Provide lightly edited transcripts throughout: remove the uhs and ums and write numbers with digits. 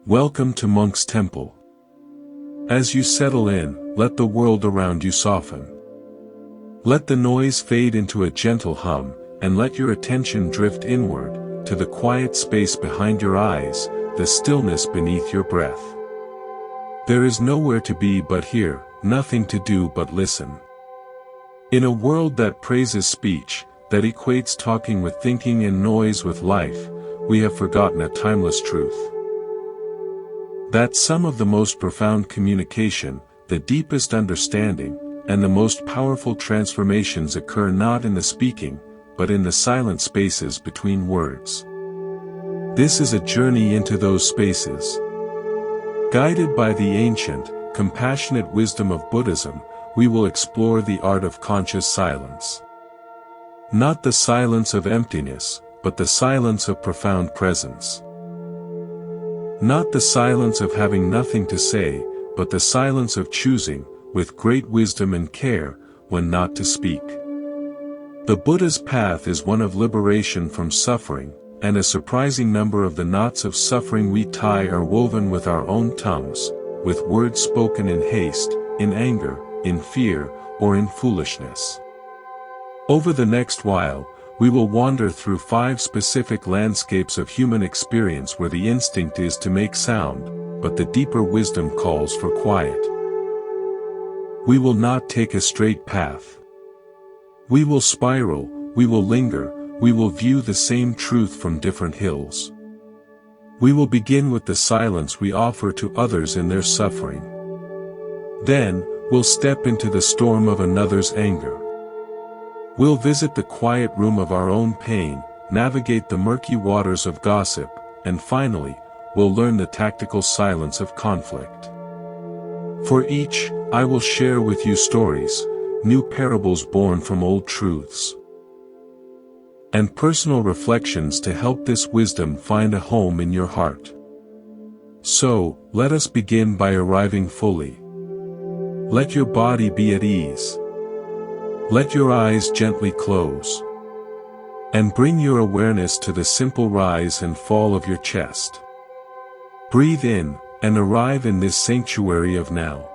Welcome to Monk's Temple. As you settle in, let the world around you soften. Let the noise fade into a gentle hum, and let your attention drift inward, to the quiet space behind your eyes, the stillness beneath your breath. There is nowhere to be but here, nothing to do but listen. In a world that praises speech, that equates talking with thinking and noise with life, we have forgotten a timeless truth. That some of the most profound communication, the deepest understanding, and the most powerful transformations occur not in the speaking, but in the silent spaces between words. This is a journey into those spaces. Guided by the ancient, compassionate wisdom of Buddhism, we will explore the art of conscious silence. Not the silence of emptiness, but the silence of profound presence. Not the silence of having nothing to say, but the silence of choosing, with great wisdom and care, when not to speak. The Buddha's path is one of liberation from suffering, and a surprising number of the knots of suffering we tie are woven with our own tongues, with words spoken in haste, in anger, in fear, or in foolishness. Over the next while, we will wander through 5 specific landscapes of human experience where the instinct is to make sound, but the deeper wisdom calls for quiet. We will not take a straight path. We will spiral, we will linger, we will view the same truth from different hills. We will begin with the silence we offer to others in their suffering. Then, we'll step into the storm of another's anger. We'll visit the quiet room of our own pain, navigate the murky waters of gossip, and finally, we'll learn the tactical silence of conflict. For each, I will share with you stories, new parables born from old truths, and personal reflections to help this wisdom find a home in your heart. So, let us begin by arriving fully. Let your body be at ease. Let your eyes gently close. And bring your awareness to the simple rise and fall of your chest. Breathe in, and arrive in this sanctuary of now.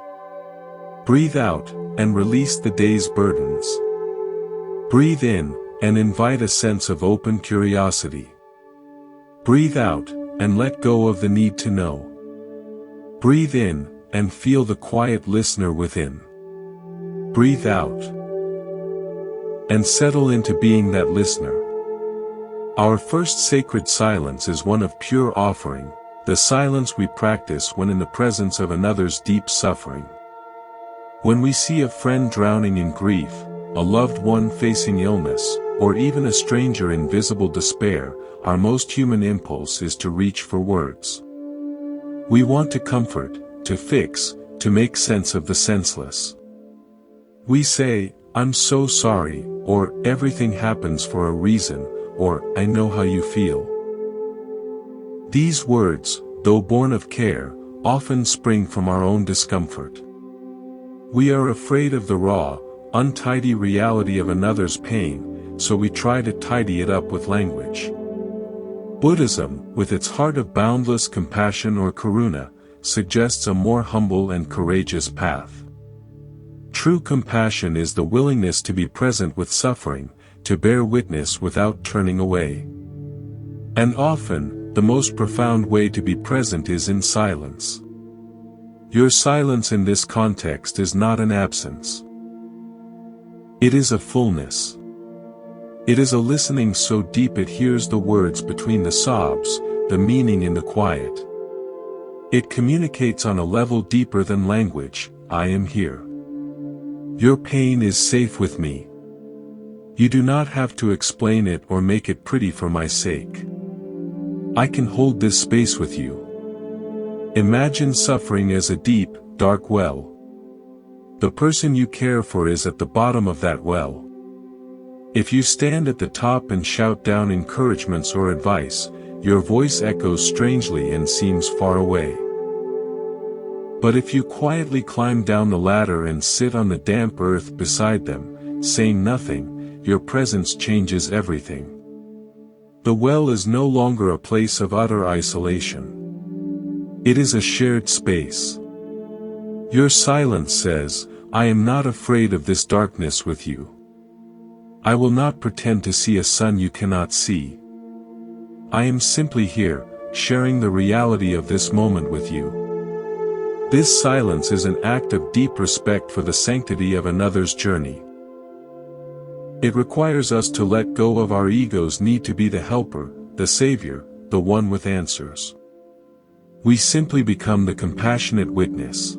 Breathe out, and release the day's burdens. Breathe in, and invite a sense of open curiosity. Breathe out, and let go of the need to know. Breathe in, and feel the quiet listener within. Breathe out, and settle into being that listener. Our first sacred silence is one of pure offering, the silence we practice when in the presence of another's deep suffering. When we see a friend drowning in grief, a loved one facing illness, or even a stranger in visible despair, our most human impulse is to reach for words. We want to comfort, to fix, to make sense of the senseless. We say, "I'm so sorry," or "everything happens for a reason," or "I know how you feel." These words, though born of care, often spring from our own discomfort. We are afraid of the raw, untidy reality of another's pain, so we try to tidy it up with language. Buddhism, with its heart of boundless compassion or Karuna, suggests a more humble and courageous path. True compassion is the willingness to be present with suffering, to bear witness without turning away. And often, the most profound way to be present is in silence. Your silence in this context is not an absence. It is a fullness. It is a listening so deep it hears the words between the sobs, the meaning in the quiet. It communicates on a level deeper than language. I am here. Your pain is safe with me. You do not have to explain it or make it pretty for my sake. I can hold this space with you. Imagine suffering as a deep, dark well. The person you care for is at the bottom of that well. If you stand at the top and shout down encouragements or advice, your voice echoes strangely and seems far away. But if you quietly climb down the ladder and sit on the damp earth beside them, saying nothing, your presence changes everything. The well is no longer a place of utter isolation. It is a shared space. Your silence says, I am not afraid of this darkness with you. I will not pretend to see a sun you cannot see. I am simply here, sharing the reality of this moment with you. This silence is an act of deep respect for the sanctity of another's journey. It requires us to let go of our ego's need to be the helper, the savior, the one with answers. We simply become the compassionate witness.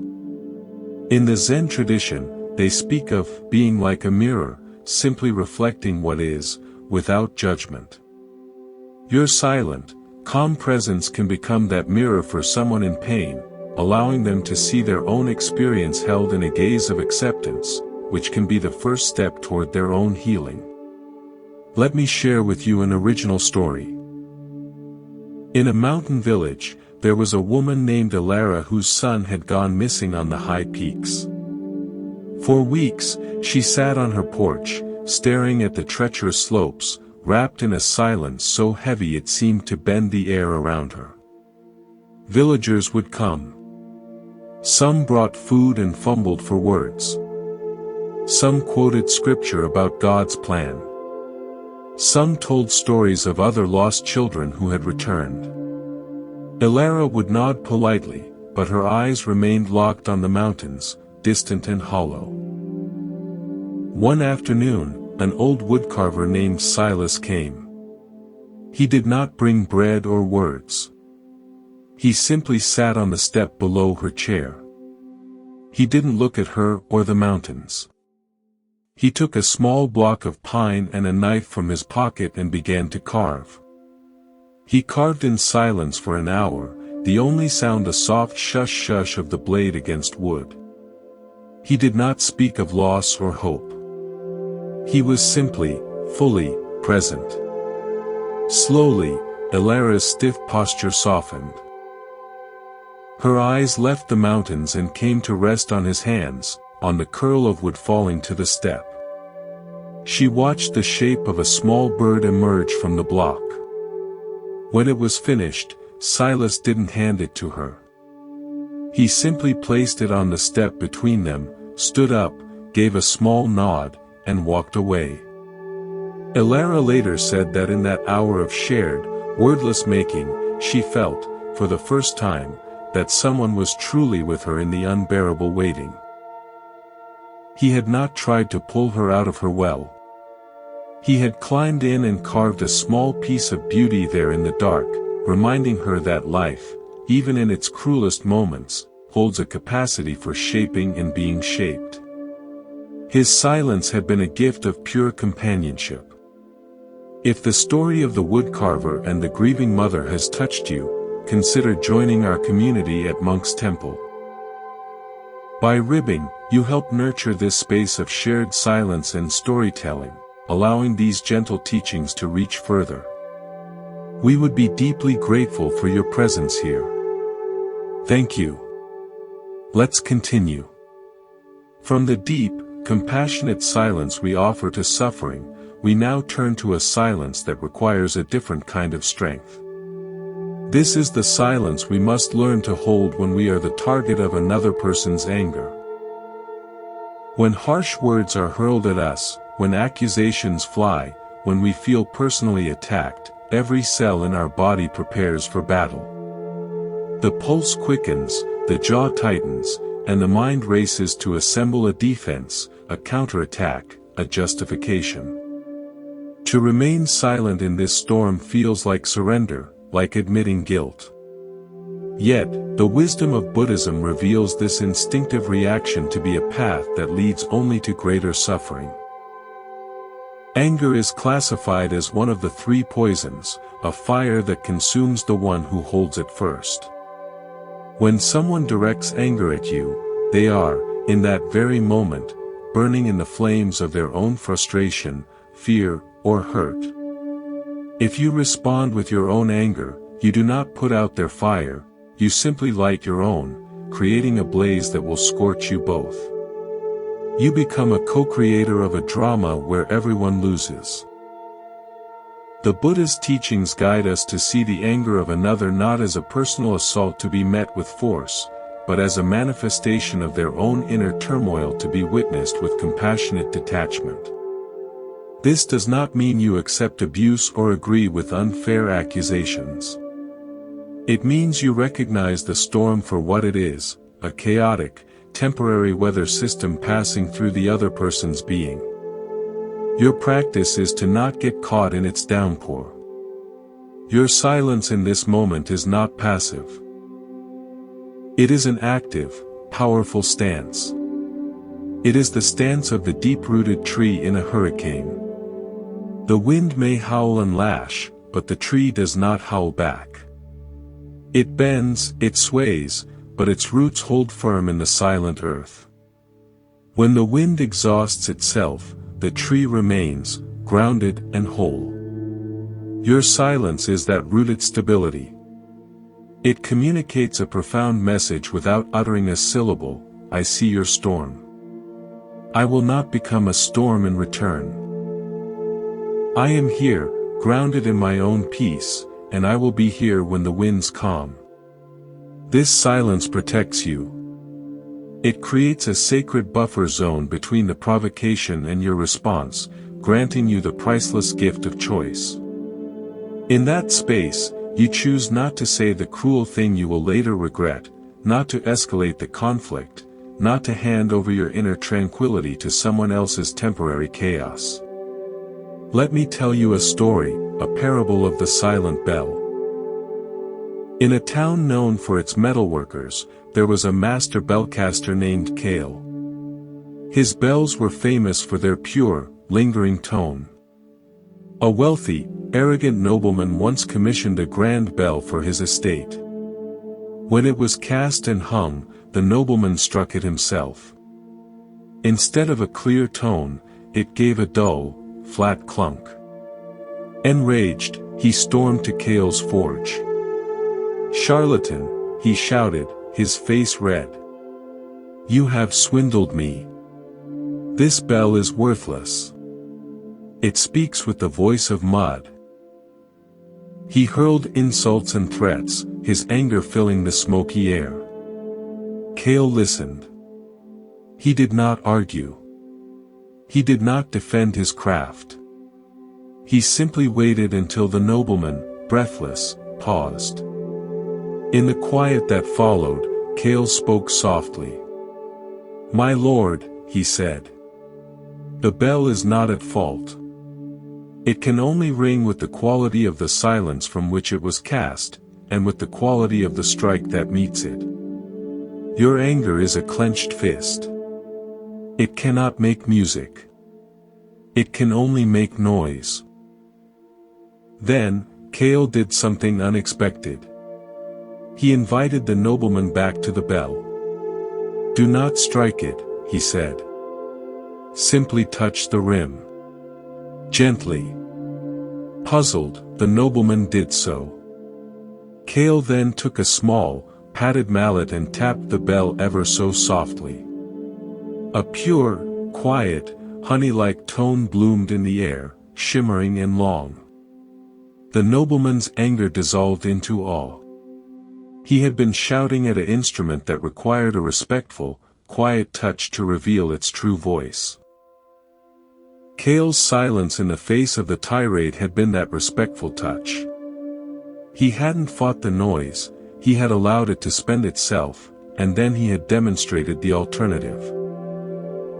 In the Zen tradition, they speak of being like a mirror, simply reflecting what is, without judgment. Your silent, calm presence can become that mirror for someone in pain, allowing them to see their own experience held in a gaze of acceptance, which can be the first step toward their own healing. Let me share with you an original story. In a mountain village, there was a woman named Ilara whose son had gone missing on the high peaks. For weeks, she sat on her porch, staring at the treacherous slopes, wrapped in a silence so heavy it seemed to bend the air around her. Villagers would come. Some brought food and fumbled for words. Some quoted scripture about God's plan. Some told stories of other lost children who had returned. Ilara would nod politely, but her eyes remained locked on the mountains, distant and hollow. One afternoon, an old woodcarver named Silas came. He did not bring bread or words. He simply sat on the step below her chair. He didn't look at her or the mountains. He took a small block of pine and a knife from his pocket and began to carve. He carved in silence for an hour, the only sound a soft shush-shush of the blade against wood. He did not speak of loss or hope. He was simply, fully, present. Slowly, Ilara's stiff posture softened. Her eyes left the mountains and came to rest on his hands, on the curl of wood falling to the step. She watched the shape of a small bird emerge from the block. When it was finished, Silas didn't hand it to her. He simply placed it on the step between them, stood up, gave a small nod, and walked away. Ilara later said that in that hour of shared, wordless making, she felt, for the first time, that someone was truly with her in the unbearable waiting. He had not tried to pull her out of her well. He had climbed in and carved a small piece of beauty there in the dark, reminding her that life, even in its cruelest moments, holds a capacity for shaping and being shaped. His silence had been a gift of pure companionship. If the story of the woodcarver and the grieving mother has touched you, consider joining our community at Monk's Temple. By ribbing, you help nurture this space of shared silence and storytelling, allowing these gentle teachings to reach further. We would be deeply grateful for your presence here. Thank you. Let's continue. From the deep, compassionate silence we offer to suffering, we now turn to a silence that requires a different kind of strength. This is the silence we must learn to hold when we are the target of another person's anger. When harsh words are hurled at us, when accusations fly, when we feel personally attacked, every cell in our body prepares for battle. The pulse quickens, the jaw tightens, and the mind races to assemble a defense, a counterattack, a justification. To remain silent in this storm feels like surrender, like admitting guilt. Yet, the wisdom of Buddhism reveals this instinctive reaction to be a path that leads only to greater suffering. Anger is classified as one of the three poisons, a fire that consumes the one who holds it first. When someone directs anger at you, they are, in that very moment, burning in the flames of their own frustration, fear, or hurt. If you respond with your own anger, you do not put out their fire, you simply light your own, creating a blaze that will scorch you both. You become a co-creator of a drama where everyone loses. The Buddha's teachings guide us to see the anger of another not as a personal assault to be met with force, but as a manifestation of their own inner turmoil to be witnessed with compassionate detachment. This does not mean you accept abuse or agree with unfair accusations. It means you recognize the storm for what it is, a chaotic, temporary weather system passing through the other person's being. Your practice is to not get caught in its downpour. Your silence in this moment is not passive. It is an active, powerful stance. It is the stance of the deep-rooted tree in a hurricane. The wind may howl and lash, but the tree does not howl back. It bends, it sways, but its roots hold firm in the silent earth. When the wind exhausts itself, the tree remains, grounded and whole. Your silence is that rooted stability. It communicates a profound message without uttering a syllable. I see your storm. I will not become a storm in return. I am here, grounded in my own peace, and I will be here when the winds calm. This silence protects you. It creates a sacred buffer zone between the provocation and your response, granting you the priceless gift of choice. In that space, you choose not to say the cruel thing you will later regret, not to escalate the conflict, not to hand over your inner tranquility to someone else's temporary chaos. Let me tell you a story, a parable of the silent bell. In a town known for its metalworkers, there was a master bellcaster named Kale. His bells were famous for their pure, lingering tone. A wealthy, arrogant nobleman once commissioned a grand bell for his estate. When it was cast and hung, the nobleman struck it himself. Instead of a clear tone, it gave a dull, flat clunk. Enraged, he stormed to Kale's forge. "Charlatan," he shouted, his face red. "You have swindled me. This bell is worthless. It speaks with the voice of mud." He hurled insults and threats, his anger filling the smoky air. Kale listened. He did not argue. He did not defend his craft. He simply waited until the nobleman, breathless, paused. In the quiet that followed, Kale spoke softly. "My lord," he said. "The bell is not at fault. It can only ring with the quality of the silence from which it was cast, and with the quality of the strike that meets it. Your anger is a clenched fist. It cannot make music. It can only make noise." Then, Kale did something unexpected. He invited the nobleman back to the bell. "Do not strike it," he said. "Simply touch the rim. Gently." Puzzled, the nobleman did so. Kale then took a small, padded mallet and tapped the bell ever so softly. A pure, quiet, honey-like tone bloomed in the air, shimmering and long. The nobleman's anger dissolved into awe. He had been shouting at an instrument that required a respectful, quiet touch to reveal its true voice. Kale's silence in the face of the tirade had been that respectful touch. He hadn't fought the noise, he had allowed it to spend itself, and then he had demonstrated the alternative.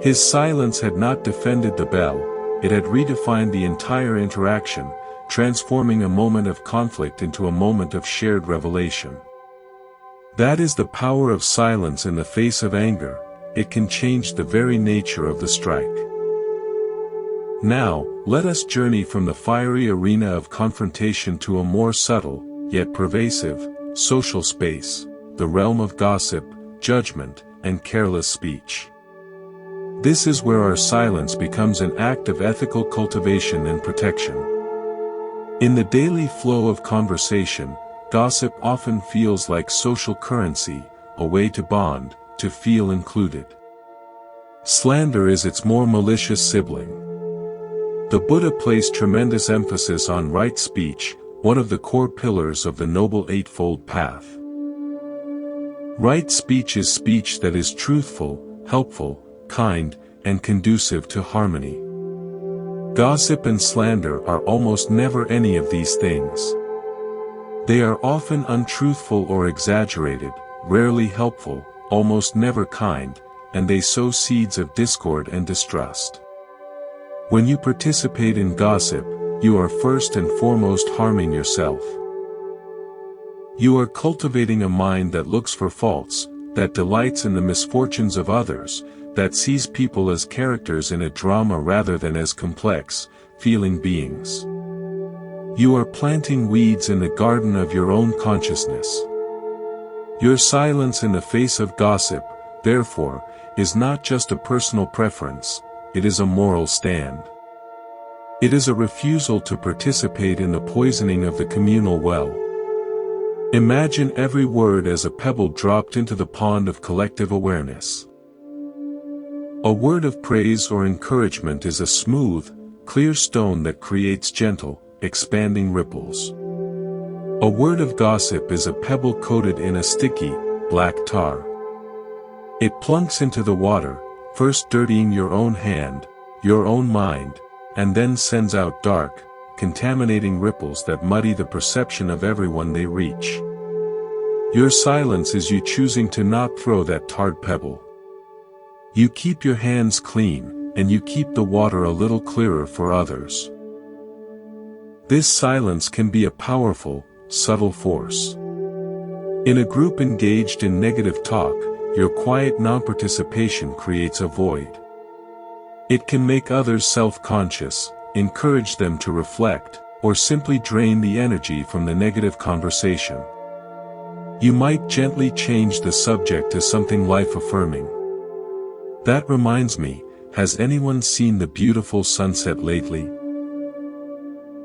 His silence had not defended the bell, it had redefined the entire interaction, transforming a moment of conflict into a moment of shared revelation. That is the power of silence in the face of anger, it can change the very nature of the strike. Now, let us journey from the fiery arena of confrontation to a more subtle, yet pervasive, social space, the realm of gossip, judgment, and careless speech. This is where our silence becomes an act of ethical cultivation and protection. In the daily flow of conversation, gossip often feels like social currency, a way to bond, to feel included. Slander is its more malicious sibling. The Buddha placed tremendous emphasis on right speech, one of the core pillars of the Noble Eightfold Path. Right speech is speech that is truthful, helpful, kind, and conducive to harmony. Gossip and slander are almost never any of these things. They are often untruthful or exaggerated, rarely helpful, almost never kind, and they sow seeds of discord and distrust. When you participate in gossip, you are first and foremost harming yourself. You are cultivating a mind that looks for faults, that delights in the misfortunes of others, that sees people as characters in a drama rather than as complex, feeling beings. You are planting weeds in the garden of your own consciousness. Your silence in the face of gossip, therefore, is not just a personal preference, it is a moral stand. It is a refusal to participate in the poisoning of the communal well. Imagine every word as a pebble dropped into the pond of collective awareness. A word of praise or encouragement is a smooth, clear stone that creates gentle, expanding ripples. A word of gossip is a pebble coated in a sticky, black tar. It plunks into the water, first dirtying your own hand, your own mind, and then sends out dark, contaminating ripples that muddy the perception of everyone they reach. Your silence is you choosing to not throw that tarred pebble. You keep your hands clean, and you keep the water a little clearer for others. This silence can be a powerful, subtle force. In a group engaged in negative talk, your quiet non-participation creates a void. It can make others self-conscious, encourage them to reflect, or simply drain the energy from the negative conversation. You might gently change the subject to something life-affirming. That reminds me, has anyone seen the beautiful sunset lately?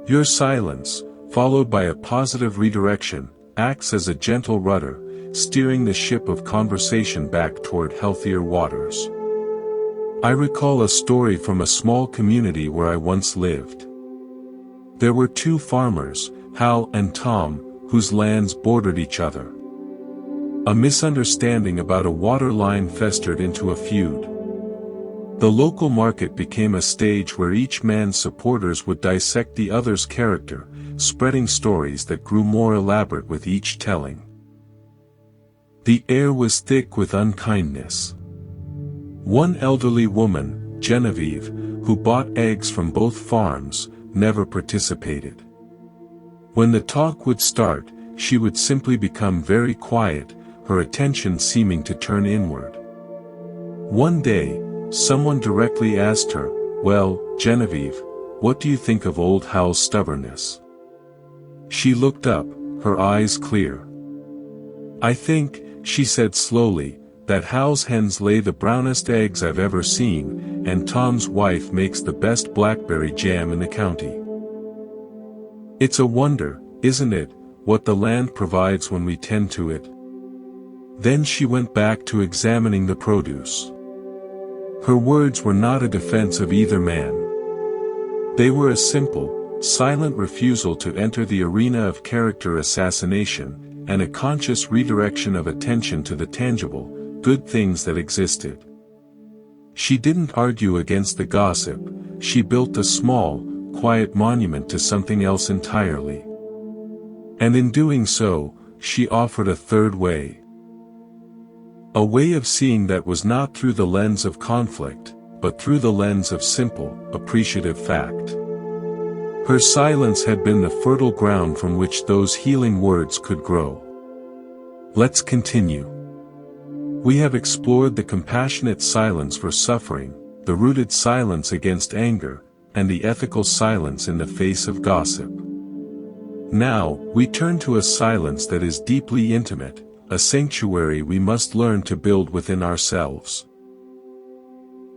Your silence, followed by a positive redirection, acts as a gentle rudder, steering the ship of conversation back toward healthier waters. I recall a story from a small community where I once lived. There were two farmers, Hal and Tom, whose lands bordered each other. A misunderstanding about a water line festered into a feud. The local market became a stage where each man's supporters would dissect the other's character, spreading stories that grew more elaborate with each telling. The air was thick with unkindness. One elderly woman, Genevieve, who bought eggs from both farms, never participated. When the talk would start, she would simply become very quiet, her attention seeming to turn inward. One day, someone directly asked her, "Well, Genevieve, what do you think of old Hal's stubbornness?" She looked up, her eyes clear. "I think," she said slowly, "that Hal's hens lay the brownest eggs I've ever seen, and Tom's wife makes the best blackberry jam in the county. It's a wonder, isn't it, what the land provides when we tend to it?" Then she went back to examining the produce. Her words were not a defense of either man. They were a simple, silent refusal to enter the arena of character assassination, and a conscious redirection of attention to the tangible, good things that existed. She didn't argue against the gossip, she built a small, quiet monument to something else entirely. And in doing so, she offered a third way. A way of seeing that was not through the lens of conflict, but through the lens of simple, appreciative fact. Her silence had been the fertile ground from which those healing words could grow. Let's continue. We have explored the compassionate silence for suffering, the rooted silence against anger, and the ethical silence in the face of gossip. Now, we turn to a silence that is deeply intimate, a sanctuary we must learn to build within ourselves.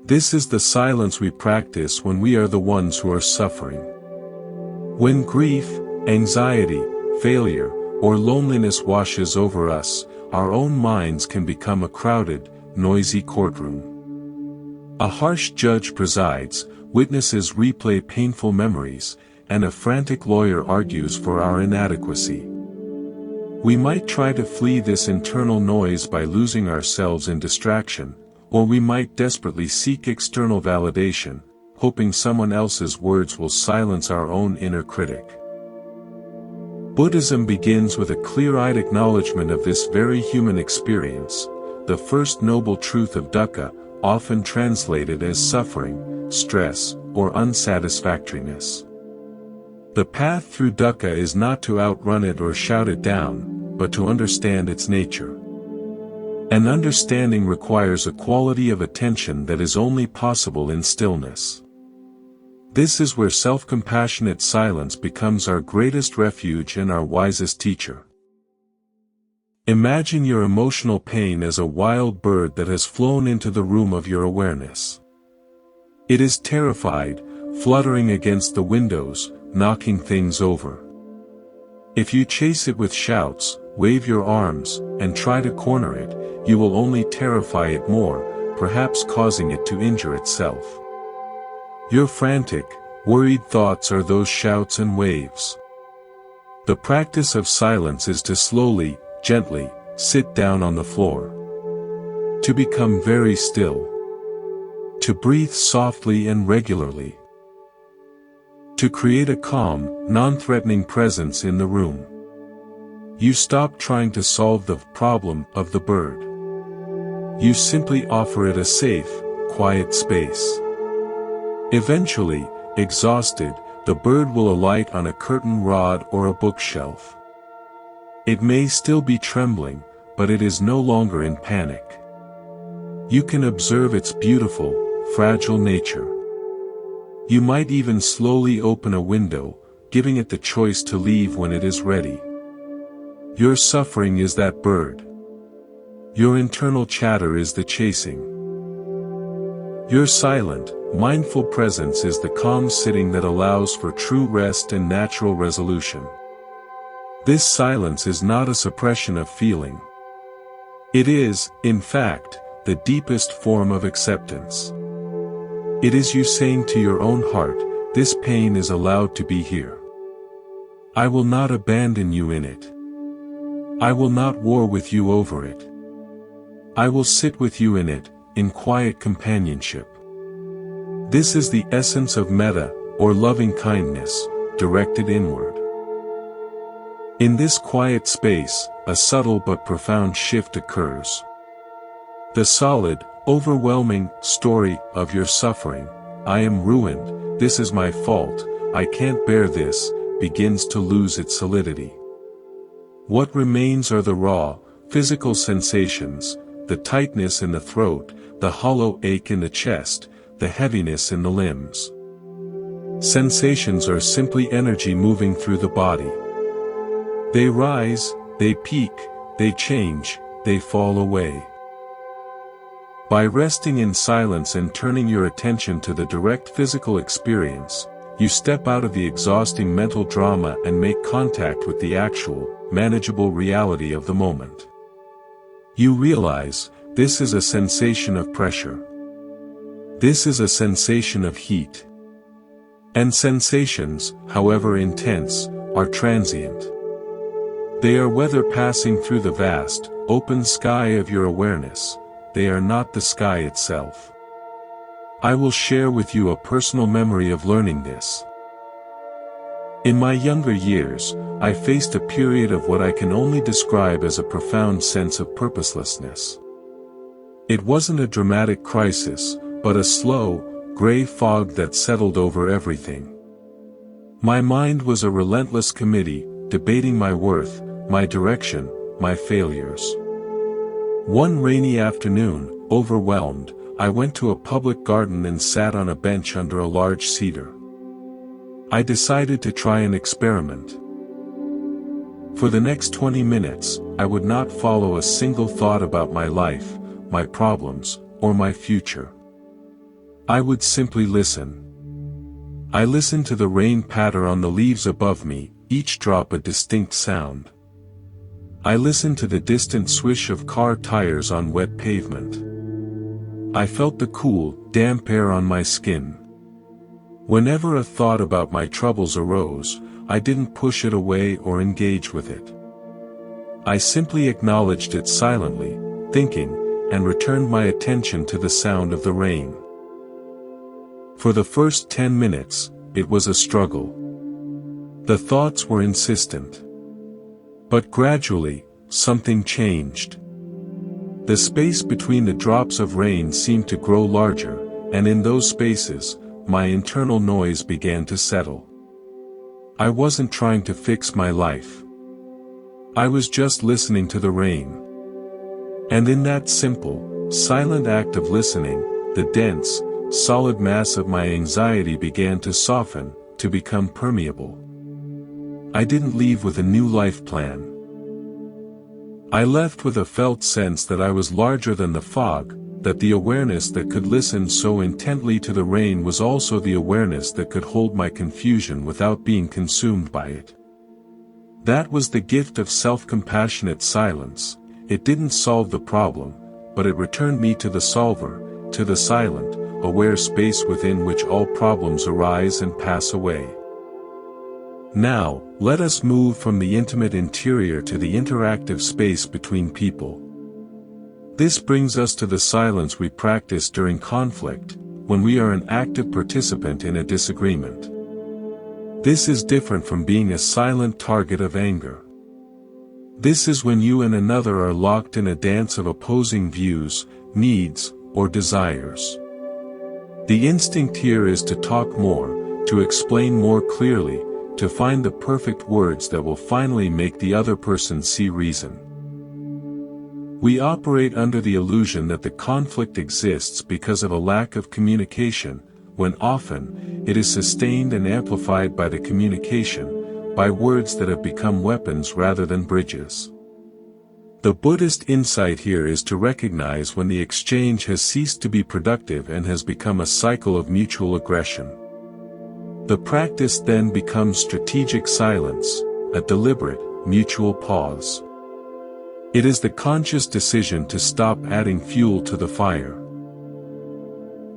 This is the silence we practice when we are the ones who are suffering. When grief, anxiety, failure, or loneliness washes over us, our own minds can become a crowded, noisy courtroom. A harsh judge presides, witnesses replay painful memories, and a frantic lawyer argues for our inadequacy. We might try to flee this internal noise by losing ourselves in distraction, or we might desperately seek external validation, hoping someone else's words will silence our own inner critic. Buddhism begins with a clear-eyed acknowledgement of this very human experience, the first noble truth of dukkha, often translated as suffering, stress, or unsatisfactoriness. The path through dukkha is not to outrun it or shout it down, but to understand its nature. And understanding requires a quality of attention that is only possible in stillness. This is where self-compassionate silence becomes our greatest refuge and our wisest teacher. Imagine your emotional pain as a wild bird that has flown into the room of your awareness. It is terrified, fluttering against the windows, knocking things over. If you chase it with shouts, wave your arms, and try to corner it, you will only terrify it more, perhaps causing it to injure itself. Your frantic, worried thoughts are those shouts and waves. The practice of silence is to slowly, gently, sit down on the floor. To become very still. To breathe softly and regularly. To create a calm, non-threatening presence in the room. You stop trying to solve the problem of the bird. You simply offer it a safe, quiet space. Eventually, exhausted, the bird will alight on a curtain rod or a bookshelf. It may still be trembling, but it is no longer in panic. You can observe its beautiful, fragile nature. You might even slowly open a window, giving it the choice to leave when it is ready. Your suffering is that bird. Your internal chatter is the chasing. Your silent, mindful presence is the calm sitting that allows for true rest and natural resolution. This silence is not a suppression of feeling. It is, in fact, the deepest form of acceptance. It is you saying to your own heart, this pain is allowed to be here. I will not abandon you in it. I will not war with you over it. I will sit with you in it, in quiet companionship. This is the essence of metta, or loving kindness, directed inward. In this quiet space, a subtle but profound shift occurs. The solid, overwhelming story of your suffering, I am ruined, this is my fault, I can't bear this, begins to lose its solidity. What remains are the raw, physical sensations, the tightness in the throat, the hollow ache in the chest, the heaviness in the limbs. Sensations are simply energy moving through the body. They rise, they peak, they change, they fall away. By resting in silence and turning your attention to the direct physical experience, you step out of the exhausting mental drama and make contact with the actual, manageable reality of the moment. You realize, this is a sensation of pressure. This is a sensation of heat. And sensations, however intense, are transient. They are weather passing through the vast, open sky of your awareness. They are not the sky itself. I will share with you a personal memory of learning this. In my younger years, I faced a period of what I can only describe as a profound sense of purposelessness. It wasn't a dramatic crisis, but a slow, gray fog that settled over everything. My mind was a relentless committee, debating my worth, my direction, my failures. One rainy afternoon, overwhelmed, I went to a public garden and sat on a bench under a large cedar. I decided to try an experiment. For the next 20 minutes, I would not follow a single thought about my life, my problems, or my future. I would simply listen. I listened to the rain patter on the leaves above me, each drop a distinct sound. I listened to the distant swish of car tires on wet pavement. I felt the cool, damp air on my skin. Whenever a thought about my troubles arose, I didn't push it away or engage with it. I simply acknowledged it silently, thinking, and returned my attention to the sound of the rain. For the first 10 minutes, it was a struggle. The thoughts were insistent. But gradually, something changed. The space between the drops of rain seemed to grow larger, and in those spaces, my internal noise began to settle. I wasn't trying to fix my life. I was just listening to the rain. And in that simple, silent act of listening, the dense, solid mass of my anxiety began to soften, to become permeable. I didn't leave with a new life plan. I left with a felt sense that I was larger than the fog, that the awareness that could listen so intently to the rain was also the awareness that could hold my confusion without being consumed by it. That was the gift of self-compassionate silence. It didn't solve the problem, but it returned me to the solver, to the silent, aware space within which all problems arise and pass away. Now, let us move from the intimate interior to the interactive space between people. This brings us to the silence we practice during conflict, when we are an active participant in a disagreement. This is different from being a silent target of anger. This is when you and another are locked in a dance of opposing views, needs, or desires. The instinct here is to talk more, to explain more clearly, to find the perfect words that will finally make the other person see reason. We operate under the illusion that the conflict exists because of a lack of communication, when often, it is sustained and amplified by the communication, by words that have become weapons rather than bridges. The Buddhist insight here is to recognize when the exchange has ceased to be productive and has become a cycle of mutual aggression. The practice then becomes strategic silence, a deliberate, mutual pause. It is the conscious decision to stop adding fuel to the fire.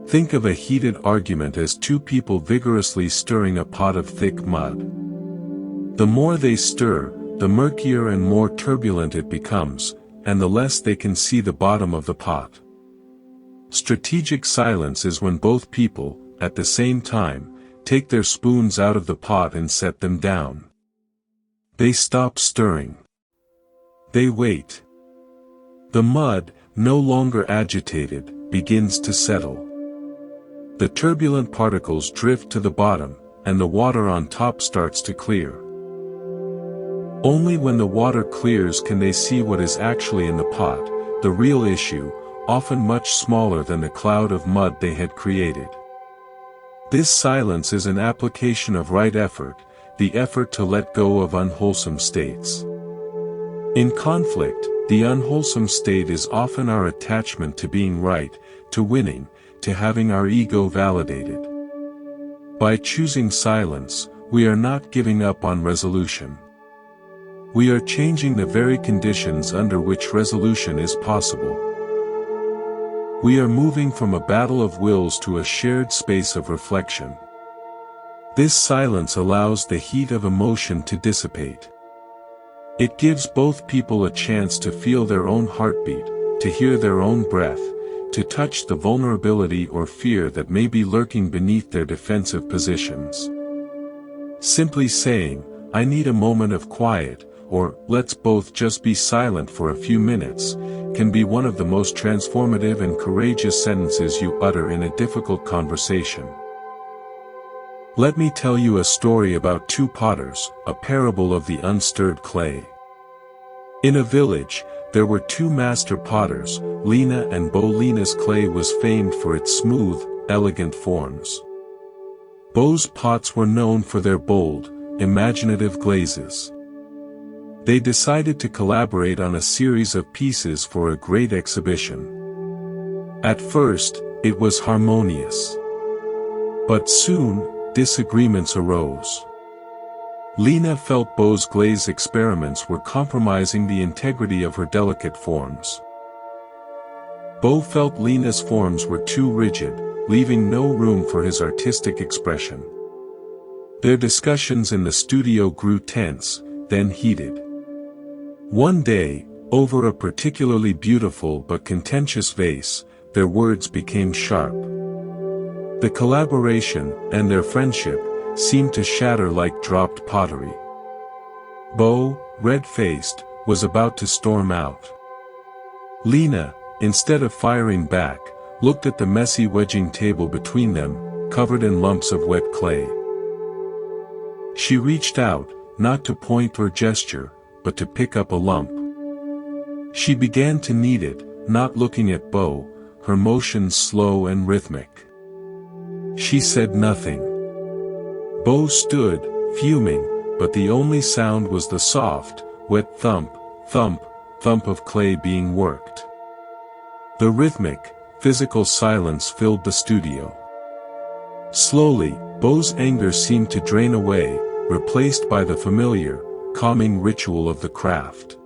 Think of a heated argument as two people vigorously stirring a pot of thick mud. The more they stir, the murkier and more turbulent it becomes, and the less they can see the bottom of the pot. Strategic silence is when both people, at the same time, take their spoons out of the pot and set them down. They stop stirring. They wait. The mud, no longer agitated, begins to settle. The turbulent particles drift to the bottom, and the water on top starts to clear. Only when the water clears can they see what is actually in the pot, the real issue, often much smaller than the cloud of mud they had created. This silence is an application of right effort, the effort to let go of unwholesome states. In conflict, the unwholesome state is often our attachment to being right, to winning, to having our ego validated. By choosing silence, we are not giving up on resolution. We are changing the very conditions under which resolution is possible. We are moving from a battle of wills to a shared space of reflection. This silence allows the heat of emotion to dissipate. It gives both people a chance to feel their own heartbeat, to hear their own breath, to touch the vulnerability or fear that may be lurking beneath their defensive positions. Simply saying, "I need a moment of quiet," or "let's both just be silent for a few minutes," can be one of the most transformative and courageous sentences you utter in a difficult conversation. Let me tell you a story about two potters, a parable of the unstirred clay. In a village, there were two master potters, Lena and Bo. Lena's clay was famed for its smooth, elegant forms. Bo's pots were known for their bold, imaginative glazes. They decided to collaborate on a series of pieces for a great exhibition. At first, it was harmonious. But soon, disagreements arose. Lena felt Bo's glaze experiments were compromising the integrity of her delicate forms. Bo felt Lena's forms were too rigid, leaving no room for his artistic expression. Their discussions in the studio grew tense, then heated. One day, over a particularly beautiful but contentious vase, their words became sharp. The collaboration, and their friendship, seemed to shatter like dropped pottery. Bo, red-faced, was about to storm out. Lena, instead of firing back, looked at the messy wedging table between them, covered in lumps of wet clay. She reached out, not to point or gesture, but to pick up a lump. She began to knead it, not looking at Bo, her motions slow and rhythmic. She said nothing. Bo stood, fuming, but the only sound was the soft, wet thump, thump, thump of clay being worked. The rhythmic, physical silence filled the studio. Slowly, Bo's anger seemed to drain away, replaced by the familiar, calming ritual of the craft.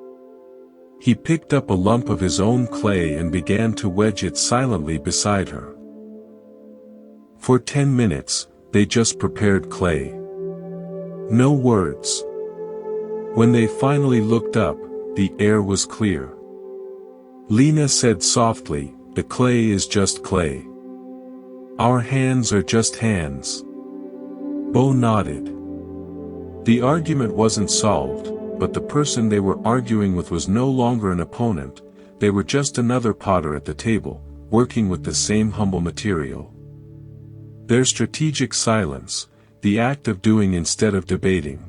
He picked up a lump of his own clay and began to wedge it silently beside her. For 10 minutes, they just prepared clay. No words. When they finally looked up, the air was clear. Lena said softly, "The clay is just clay. Our hands are just hands." Bo nodded. The argument wasn't solved, but the person they were arguing with was no longer an opponent, they were just another potter at the table, working with the same humble material. Their strategic silence, the act of doing instead of debating,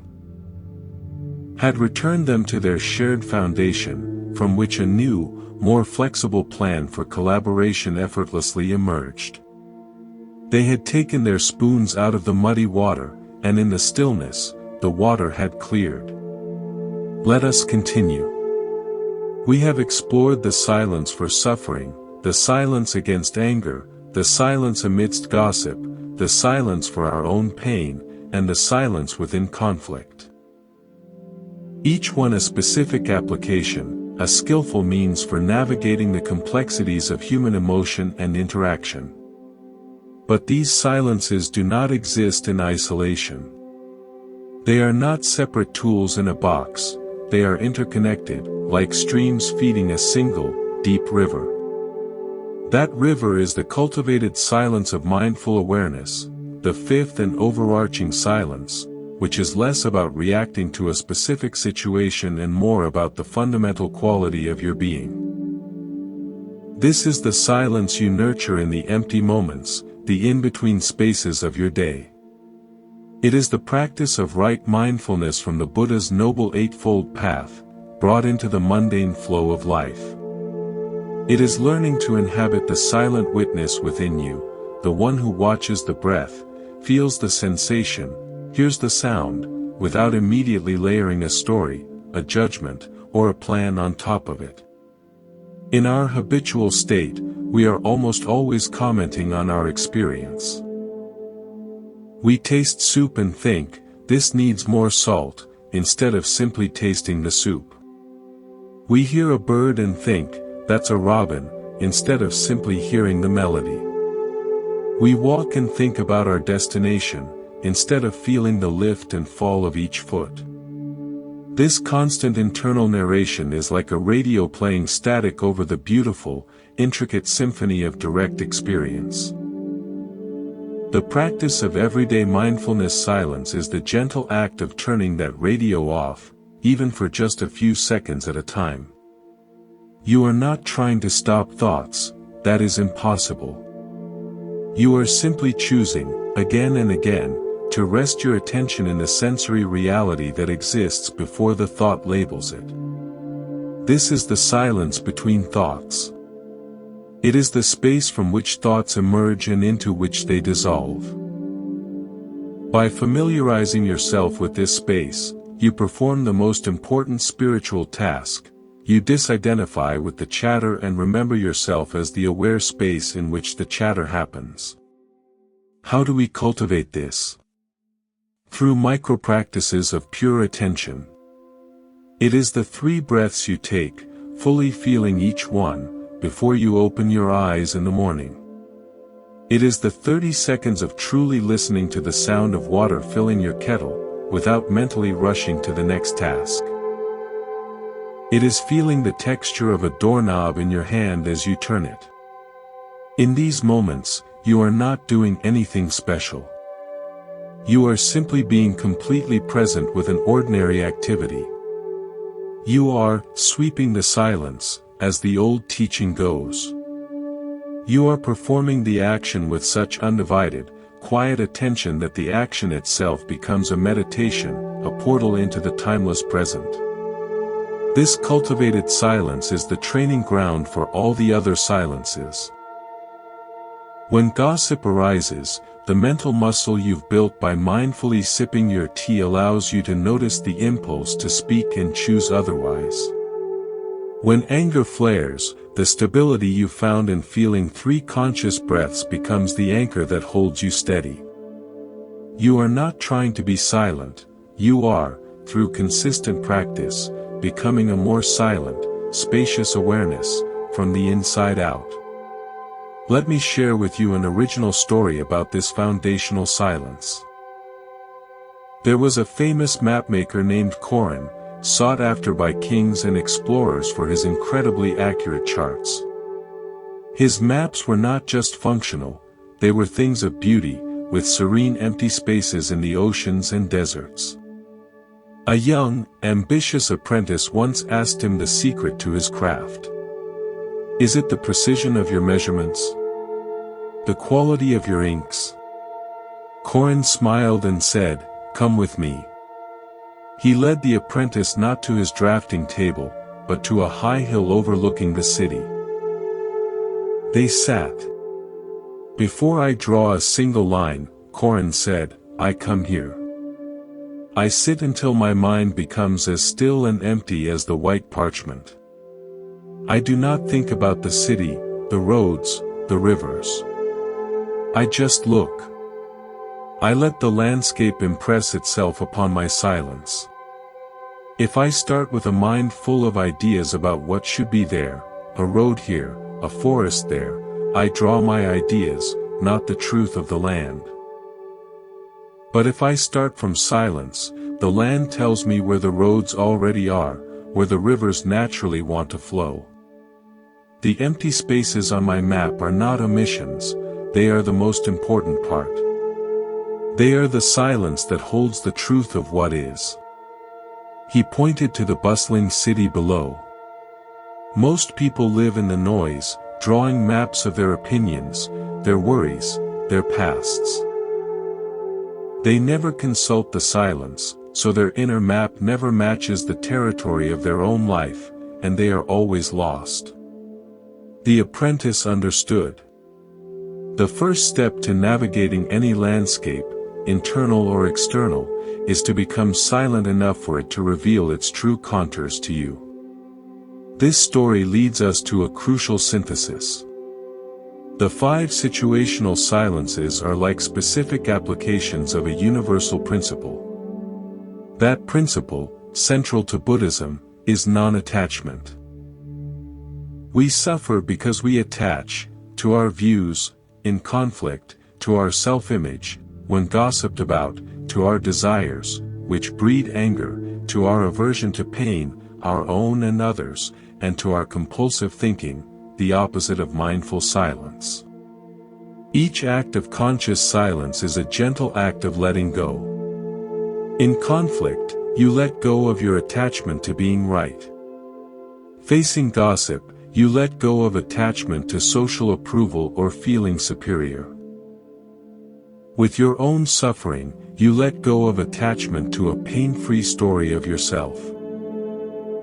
had returned them to their shared foundation, from which a new, more flexible plan for collaboration effortlessly emerged. They had taken their spoons out of the muddy water, and in the stillness, the water had cleared. Let us continue. We have explored the silence for suffering, the silence against anger, the silence amidst gossip, the silence for our own pain, and the silence within conflict. Each one a specific application, a skillful means for navigating the complexities of human emotion and interaction. But these silences do not exist in isolation. They are not separate tools in a box, they are interconnected, like streams feeding a single, deep river. That river is the cultivated silence of mindful awareness, the fifth and overarching silence, which is less about reacting to a specific situation and more about the fundamental quality of your being. This is the silence you nurture in the empty moments, the in-between spaces of your day. It is the practice of right mindfulness from the Buddha's Noble Eightfold Path, brought into the mundane flow of life. It is learning to inhabit the silent witness within you, the one who watches the breath, feels the sensation, hears the sound, without immediately layering a story, a judgment, or a plan on top of it. In our habitual state, we are almost always commenting on our experience. We taste soup and think, this needs more salt, instead of simply tasting the soup. We hear a bird and think, that's a robin, instead of simply hearing the melody. We walk and think about our destination, instead of feeling the lift and fall of each foot. This constant internal narration is like a radio playing static over the beautiful, intricate symphony of direct experience. The practice of everyday mindfulness silence is the gentle act of turning that radio off, even for just a few seconds at a time. You are not trying to stop thoughts, that is impossible. You are simply choosing, again and again, to rest your attention in the sensory reality that exists before the thought labels it. This is the silence between thoughts. It is the space from which thoughts emerge and into which they dissolve. By familiarizing yourself with this space, you perform the most important spiritual task. You disidentify with the chatter and remember yourself as the aware space in which the chatter happens. How do we cultivate this? Through micro-practices of pure attention. It is the 3 breaths you take, fully feeling each one, before you open your eyes in the morning. It is the 30 seconds of truly listening to the sound of water filling your kettle, without mentally rushing to the next task. It is feeling the texture of a doorknob in your hand as you turn it. In these moments, you are not doing anything special. You are simply being completely present with an ordinary activity. You are sweeping the silence, as the old teaching goes. You are performing the action with such undivided, quiet attention that the action itself becomes a meditation, a portal into the timeless present. This cultivated silence is the training ground for all the other silences. When gossip arises, the mental muscle you've built by mindfully sipping your tea allows you to notice the impulse to speak and choose otherwise. When anger flares, the stability you found in feeling 3 conscious breaths becomes the anchor that holds you steady. You are not trying to be silent, you are, through consistent practice, becoming a more silent, spacious awareness, from the inside out. Let me share with you an original story about this foundational silence. There was a famous mapmaker named Karuna, sought after by kings and explorers for his incredibly accurate charts. His maps were not just functional, they were things of beauty, with serene empty spaces in the oceans and deserts. A young, ambitious apprentice once asked him the secret to his craft. Is it the precision of your measurements? The quality of your inks? Karuna smiled and said, "Come with me." He led the apprentice not to his drafting table, but to a high hill overlooking the city. They sat. "Before I draw a single line," Karuna said, "I come here. I sit until my mind becomes as still and empty as the white parchment. I do not think about the city, the roads, the rivers. I just look. I let the landscape impress itself upon my silence. If I start with a mind full of ideas about what should be there, a road here, a forest there, I draw my ideas, not the truth of the land. But if I start from silence, the land tells me where the roads already are, where the rivers naturally want to flow. The empty spaces on my map are not omissions, they are the most important part. They are the silence that holds the truth of what is." He pointed to the bustling city below. Most people live in the noise, drawing maps of their opinions, their worries, their pasts. They never consult the silence, so their inner map never matches the territory of their own life, and they are always lost. The apprentice understood. The first step to navigating any landscape, internal or external, is to become silent enough for it to reveal its true contours to you. This story leads us to a crucial synthesis. The 5 situational silences are like specific applications of a universal principle. That principle, central to Buddhism, is non-attachment. We suffer because we attach, to our views, in conflict, to our self-image, when gossiped about, to our desires, which breed anger, to our aversion to pain, our own and others, and to our compulsive thinking, the opposite of mindful silence. Each act of conscious silence is a gentle act of letting go. In conflict, you let go of your attachment to being right. Facing gossip, you let go of attachment to social approval or feeling superior. With your own suffering, you let go of attachment to a pain-free story of yourself.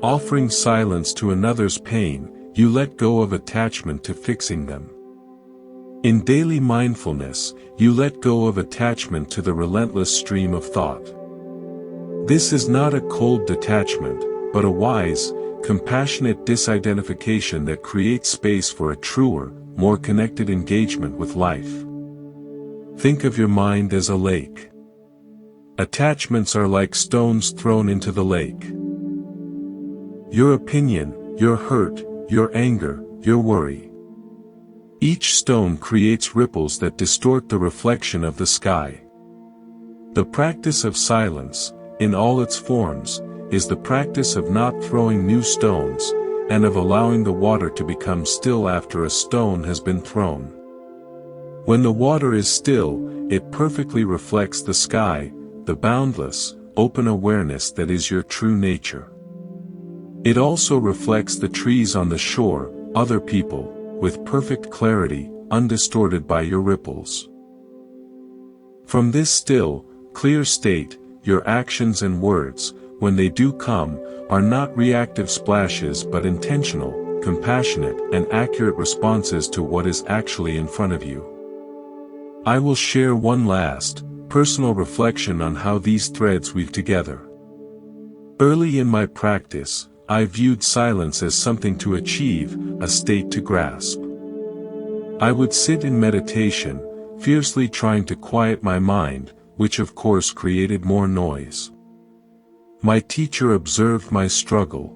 Offering silence to another's pain, you let go of attachment to fixing them. In daily mindfulness, you let go of attachment to the relentless stream of thought. This is not a cold detachment, but a wise, compassionate disidentification that creates space for a truer, more connected engagement with life. Think of your mind as a lake. Attachments are like stones thrown into the lake. Your opinion, your hurt, your anger, your worry. Each stone creates ripples that distort the reflection of the sky. The practice of silence, in all its forms, is the practice of not throwing new stones, and of allowing the water to become still after a stone has been thrown. When the water is still, it perfectly reflects the sky, the boundless, open awareness that is your true nature. It also reflects the trees on the shore, other people, with perfect clarity, undistorted by your ripples. From this still, clear state, your actions and words, when they do come, are not reactive splashes but intentional, compassionate, and accurate responses to what is actually in front of you. I will share one last, personal reflection on how these threads weave together. Early in my practice, I viewed silence as something to achieve, a state to grasp. I would sit in meditation, fiercely trying to quiet my mind, which of course created more noise. My teacher observed my struggle.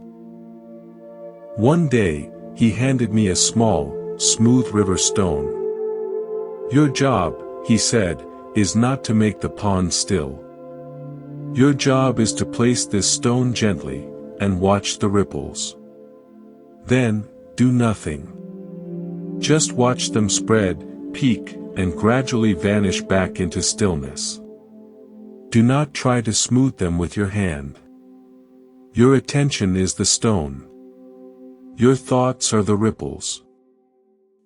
One day, he handed me a small, smooth river stone. "Your job," he said, "is not to make the pond still. Your job is to place this stone gently, and watch the ripples. Then, do nothing. Just watch them spread, peak, and gradually vanish back into stillness. Do not try to smooth them with your hand. Your attention is the stone. Your thoughts are the ripples.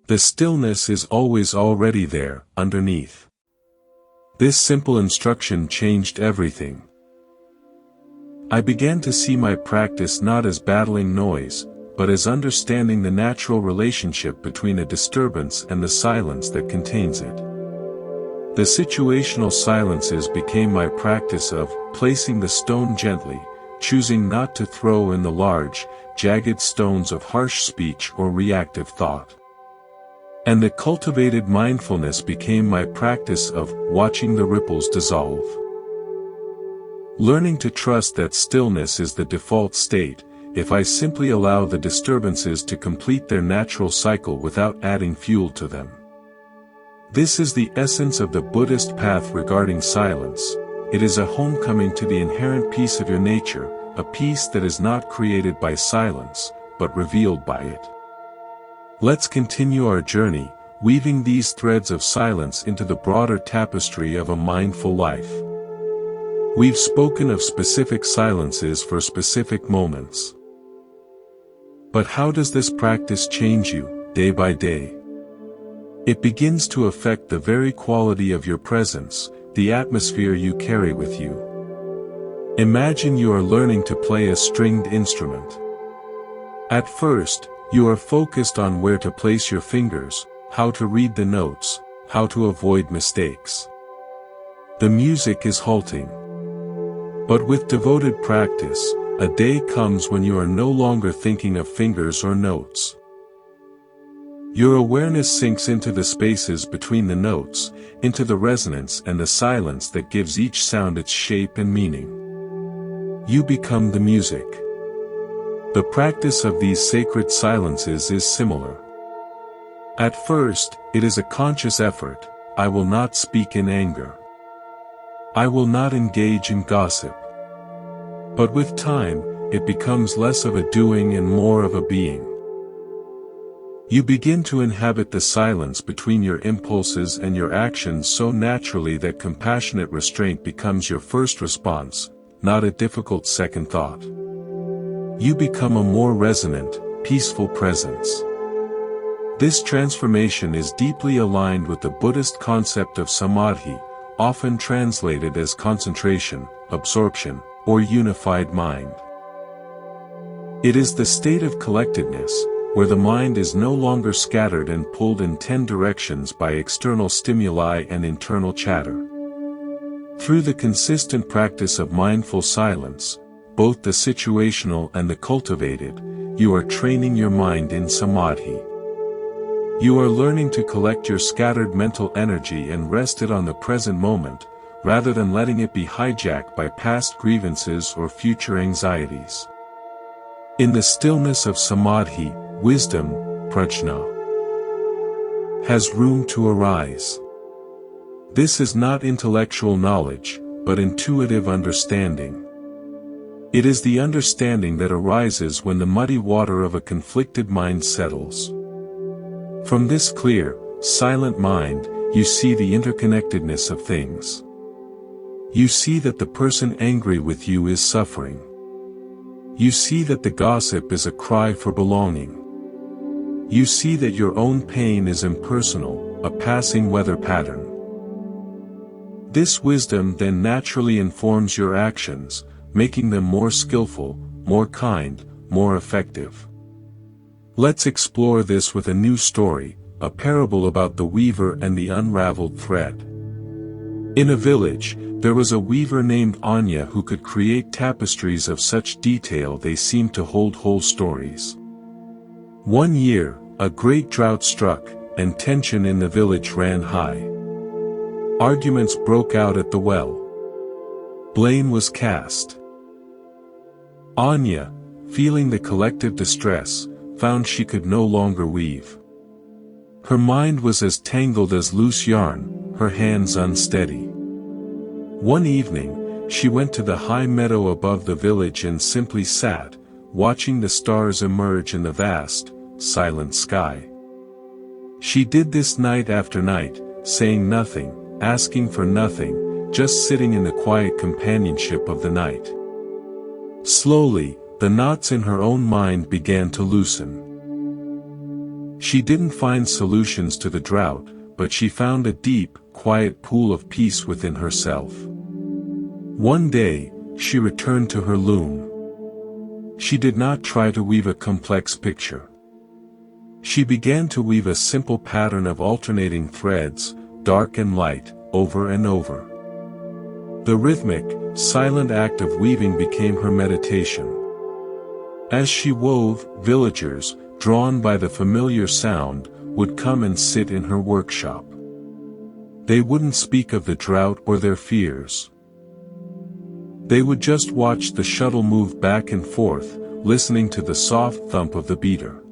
The stillness is always already there, underneath." This simple instruction changed everything. I began to see my practice not as battling noise, but as understanding the natural relationship between a disturbance and the silence that contains it. The situational silences became my practice of placing the stone gently, choosing not to throw in the large, jagged stones of harsh speech or reactive thought. And the cultivated mindfulness became my practice of watching the ripples dissolve. Learning to trust that stillness is the default state, if I simply allow the disturbances to complete their natural cycle without adding fuel to them. This is the essence of the Buddhist path regarding silence. It is a homecoming to the inherent peace of your nature, a peace that is not created by silence, but revealed by it. Let's continue our journey, weaving these threads of silence into the broader tapestry of a mindful life. We've spoken of specific silences for specific moments. But how does this practice change you, day by day? It begins to affect the very quality of your presence, the atmosphere you carry with you. Imagine you are learning to play a stringed instrument. At first, you are focused on where to place your fingers, how to read the notes, how to avoid mistakes. The music is halting. But with devoted practice, a day comes when you are no longer thinking of fingers or notes. Your awareness sinks into the spaces between the notes, into the resonance and the silence that gives each sound its shape and meaning. You become the music. The practice of these sacred silences is similar. At first, it is a conscious effort. I will not speak in anger. I will not engage in gossip. But with time, it becomes less of a doing and more of a being. You begin to inhabit the silence between your impulses and your actions so naturally that compassionate restraint becomes your first response, not a difficult second thought. You become a more resonant, peaceful presence. This transformation is deeply aligned with the Buddhist concept of samadhi, often translated as concentration, absorption, or unified mind. It is the state of collectedness, where the mind is no longer scattered and pulled in 10 directions by external stimuli and internal chatter. Through the consistent practice of mindful silence, both the situational and the cultivated, you are training your mind in samadhi. You are learning to collect your scattered mental energy and rest it on the present moment, rather than letting it be hijacked by past grievances or future anxieties. In the stillness of samadhi, wisdom, prajna, has room to arise. This is not intellectual knowledge, but intuitive understanding. It is the understanding that arises when the muddy water of a conflicted mind settles. From this clear, silent mind, you see the interconnectedness of things. You see that the person angry with you is suffering. You see that the gossip is a cry for belonging. You see that your own pain is impersonal, a passing weather pattern. This wisdom then naturally informs your actions, making them more skillful, more kind, more effective. Let's explore this with a new story, a parable about the weaver and the unraveled thread. In a village, there was a weaver named Anya who could create tapestries of such detail they seemed to hold whole stories. One year, a great drought struck, and tension in the village ran high. Arguments broke out at the well. Blame was cast. Anya, feeling the collective distress, found she could no longer weave. Her mind was as tangled as loose yarn, her hands unsteady. One evening, she went to the high meadow above the village and simply sat, watching the stars emerge in the vast, silent sky. She did this night after night, saying nothing, asking for nothing, just sitting in the quiet companionship of the night. Slowly, the knots in her own mind began to loosen. She didn't find solutions to the drought, but she found a deep, quiet pool of peace within herself. One day, she returned to her loom. She did not try to weave a complex picture. She began to weave a simple pattern of alternating threads, dark and light, over and over. The rhythmic, silent act of weaving became her meditation. As she wove, villagers, drawn by the familiar sound, would come and sit in her workshop. They wouldn't speak of the drought or their fears. They would just watch the shuttle move back and forth, listening to the soft thump of the beater.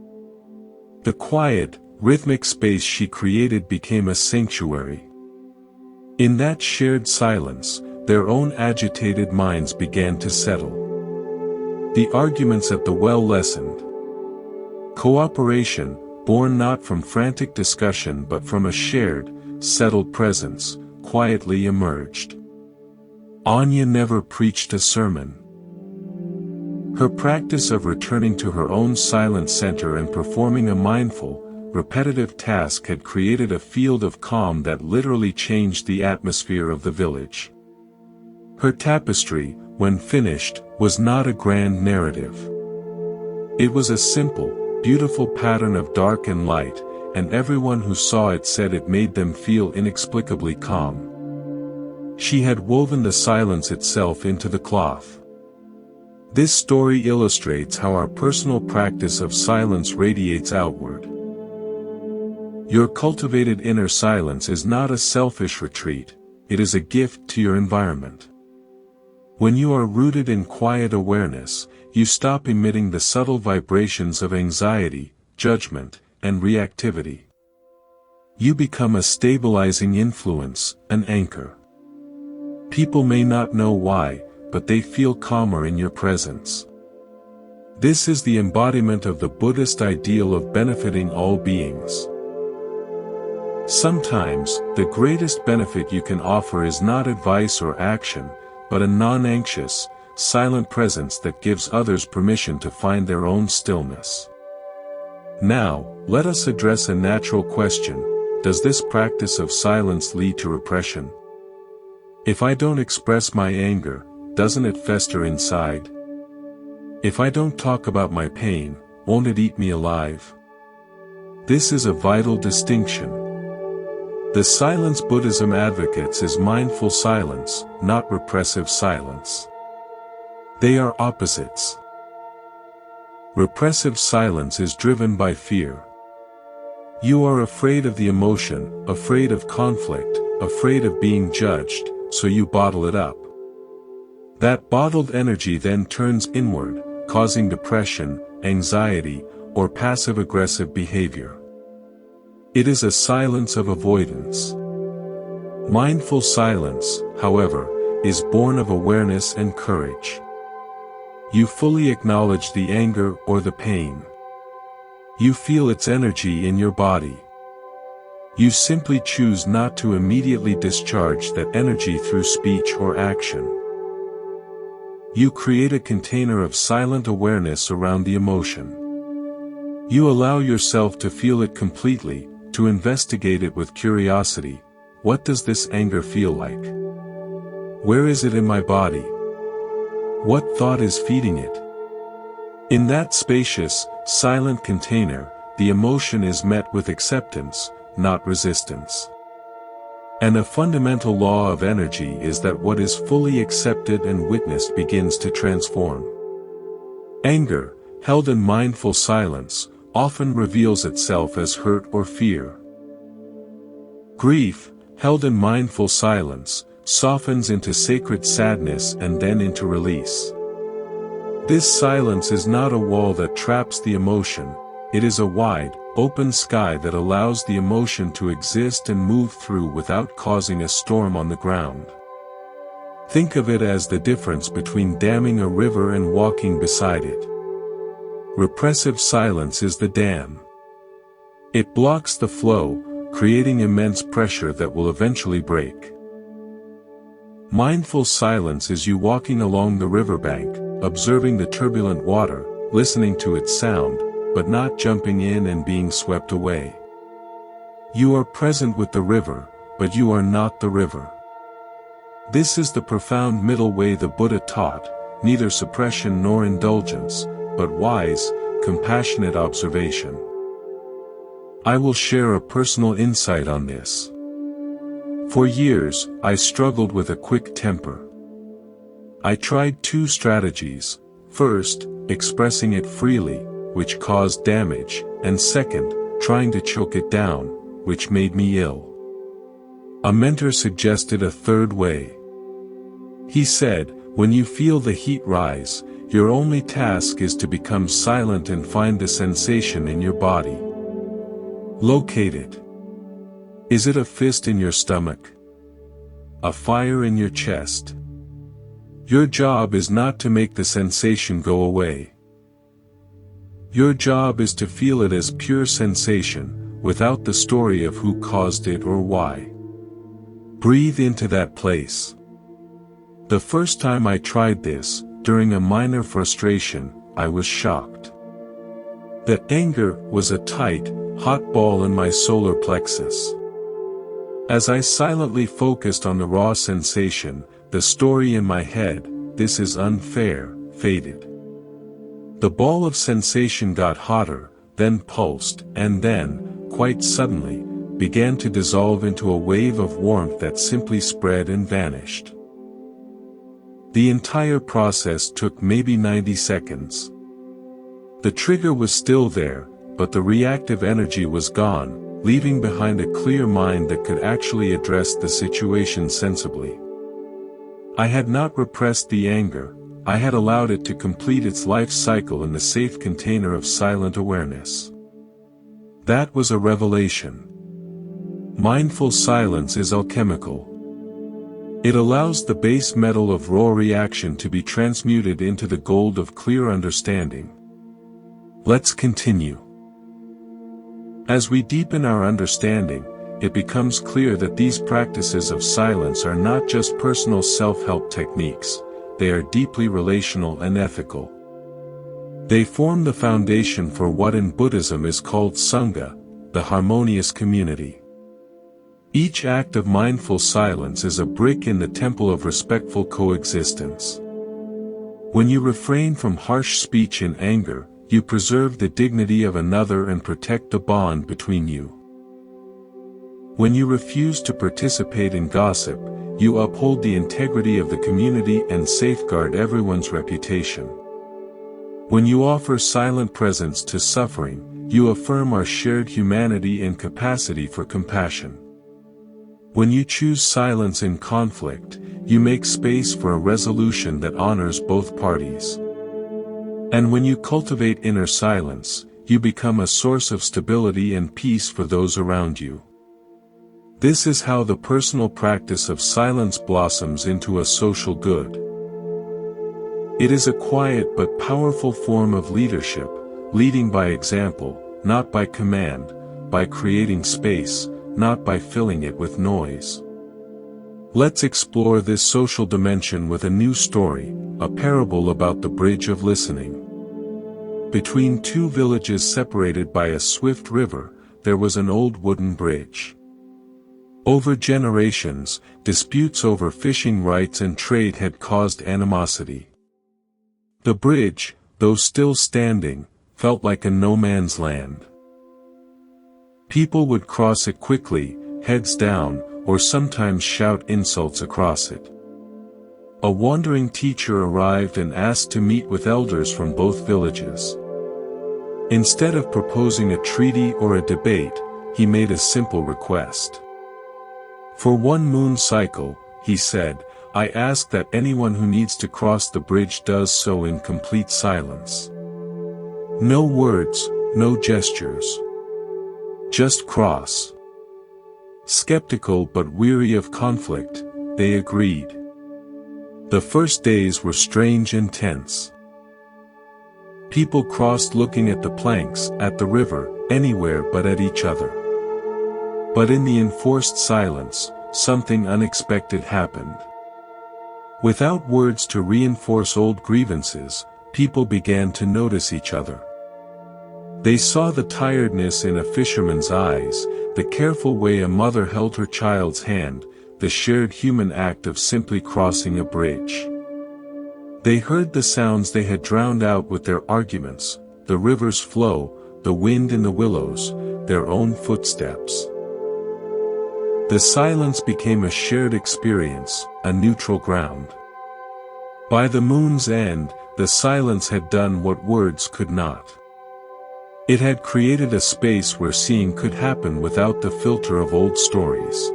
The quiet, rhythmic space she created became a sanctuary. In that shared silence, their own agitated minds began to settle. The arguments at the well lessened. Cooperation, born not from frantic discussion but from a shared, settled presence, quietly emerged. Anya never preached a sermon. Her practice of returning to her own silent center and performing a mindful, repetitive task had created a field of calm that literally changed the atmosphere of the village. Her tapestry, when finished, was not a grand narrative. It was a simple, beautiful pattern of dark and light, and everyone who saw it said it made them feel inexplicably calm. She had woven the silence itself into the cloth. This story illustrates how our personal practice of silence radiates outward. Your cultivated inner silence is not a selfish retreat, it is a gift to your environment. When you are rooted in quiet awareness, you stop emitting the subtle vibrations of anxiety, judgment, and reactivity. You become a stabilizing influence, an anchor. People may not know why, but they feel calmer in your presence. This is the embodiment of the Buddhist ideal of benefiting all beings. Sometimes, the greatest benefit you can offer is not advice or action, but a non-anxious, silent presence that gives others permission to find their own stillness. Now, let us address a natural question: does this practice of silence lead to repression? If I don't express my anger, doesn't it fester inside? If I don't talk about my pain, won't it eat me alive? This is a vital distinction. The silence Buddhism advocates is mindful silence, not repressive silence. They are opposites. Repressive silence is driven by fear. You are afraid of the emotion, afraid of conflict, afraid of being judged, so you bottle it up. That bottled energy then turns inward, causing depression, anxiety, or passive-aggressive behavior. It is a silence of avoidance. Mindful silence, however, is born of awareness and courage. You fully acknowledge the anger or the pain. You feel its energy in your body. You simply choose not to immediately discharge that energy through speech or action. You create a container of silent awareness around the emotion. You allow yourself to feel it completely, to investigate it with curiosity. What does this anger feel like? Where is it in my body? What thought is feeding it? In that spacious, silent container, the emotion is met with acceptance, not resistance. And a fundamental law of energy is that what is fully accepted and witnessed begins to transform. Anger, held in mindful silence, often reveals itself as hurt or fear. Grief, held in mindful silence, softens into sacred sadness and then into release. This silence is not a wall that traps the emotion, it is a wide, open sky that allows the emotion to exist and move through without causing a storm on the ground. Think of it as the difference between damming a river and walking beside it. Repressive silence is the dam. It blocks the flow, creating immense pressure that will eventually break. Mindful silence is you walking along the riverbank, observing the turbulent water, listening to its sound, but not jumping in and being swept away. You are present with the river, but you are not the river. This is the profound middle way the Buddha taught, neither suppression nor indulgence, but wise, compassionate observation. I will share a personal insight on this. For years, I struggled with a quick temper. I tried two strategies: first, expressing it freely, which caused damage, and second, trying to choke it down, which made me ill. A mentor suggested a third way. He said, when you feel the heat rise, your only task is to become silent and find the sensation in your body. Locate it. Is it a fist in your stomach? A fire in your chest? Your job is not to make the sensation go away. Your job is to feel it as pure sensation, without the story of who caused it or why. Breathe into that place. The first time I tried this, during a minor frustration, I was shocked. The anger was a tight, hot ball in my solar plexus. As I silently focused on the raw sensation, the story in my head, "This is unfair," faded. The ball of sensation got hotter, then pulsed, and then, quite suddenly, began to dissolve into a wave of warmth that simply spread and vanished. The entire process took maybe 90 seconds. The trigger was still there, but the reactive energy was gone, leaving behind a clear mind that could actually address the situation sensibly. I had not repressed the anger, I had allowed it to complete its life cycle in the safe container of silent awareness. That was a revelation. Mindful silence is alchemical. It allows the base metal of raw reaction to be transmuted into the gold of clear understanding. Let's continue. As we deepen our understanding, it becomes clear that these practices of silence are not just personal self-help techniques, they are deeply relational and ethical. They form the foundation for what in Buddhism is called Sangha, the harmonious community. Each act of mindful silence is a brick in the temple of respectful coexistence. When you refrain from harsh speech and anger, you preserve the dignity of another and protect the bond between you. When you refuse to participate in gossip, you uphold the integrity of the community and safeguard everyone's reputation. When you offer silent presence to suffering, you affirm our shared humanity and capacity for compassion. When you choose silence in conflict, you make space for a resolution that honors both parties. And when you cultivate inner silence, you become a source of stability and peace for those around you. This is how the personal practice of silence blossoms into a social good. It is a quiet but powerful form of leadership, leading by example, not by command, by creating space, not by filling it with noise. Let's explore this social dimension with a new story, a parable about the bridge of listening. Between two villages separated by a swift river, there was an old wooden bridge. Over generations, disputes over fishing rights and trade had caused animosity. The bridge, though still standing, felt like a no-man's land. People would cross it quickly, heads down, or sometimes shout insults across it. A wandering teacher arrived and asked to meet with elders from both villages. Instead of proposing a treaty or a debate, he made a simple request. For one moon cycle, he said, I ask that anyone who needs to cross the bridge does so in complete silence. No words, no gestures. Just cross. Skeptical but weary of conflict, they agreed. The first days were strange and tense. People crossed looking at the planks, at the river, anywhere but at each other. But in the enforced silence, something unexpected happened. Without words to reinforce old grievances, people began to notice each other. They saw the tiredness in a fisherman's eyes, the careful way a mother held her child's hand, the shared human act of simply crossing a bridge. They heard the sounds they had drowned out with their arguments, the river's flow, the wind in the willows, their own footsteps. The silence became a shared experience, a neutral ground. By the moon's end, the silence had done what words could not. It had created a space where seeing could happen without the filter of old stories.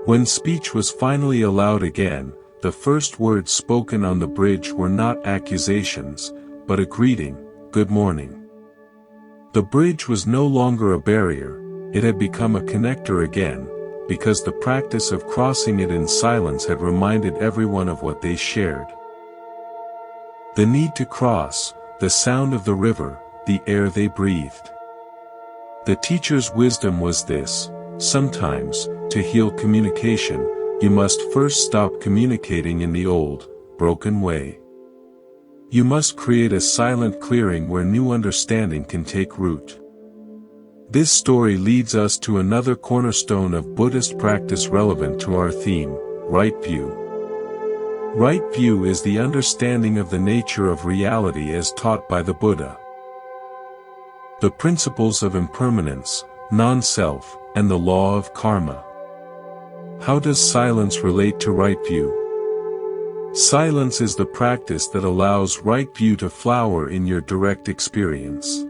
When speech was finally allowed again, the first words spoken on the bridge were not accusations, but a greeting, good morning. The bridge was no longer a barrier, it had become a connector again, because the practice of crossing it in silence had reminded everyone of what they shared. The need to cross, the sound of the river, the air they breathed. The teacher's wisdom was this: sometimes, to heal communication, you must first stop communicating in the old, broken way. You must create a silent clearing where new understanding can take root. This story leads us to another cornerstone of Buddhist practice relevant to our theme, right view. Right view is the understanding of the nature of reality as taught by the Buddha. The principles of impermanence, non-self, and the law of karma. How does silence relate to right view? Silence is the practice that allows right view to flower in your direct experience.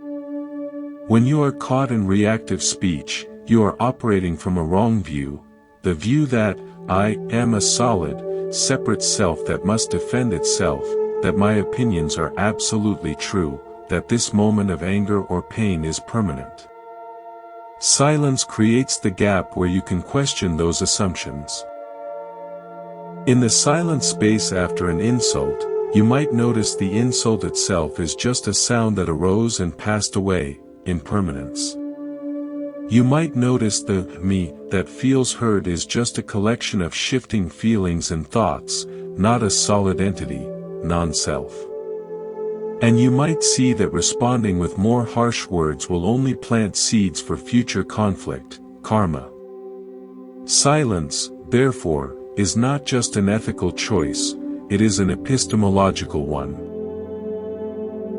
When you are caught in reactive speech, you are operating from a wrong view, the view that, I am a solid, separate self that must defend itself, that my opinions are absolutely true, that this moment of anger or pain is permanent. Silence creates the gap where you can question those assumptions. In the silent space after an insult, you might notice the insult itself is just a sound that arose and passed away, impermanence. You might notice the me that feels heard is just a collection of shifting feelings and thoughts, not a solid entity, non-self. And you might see that responding with more harsh words will only plant seeds for future conflict, karma. Silence, therefore, is not just an ethical choice, it is an epistemological one.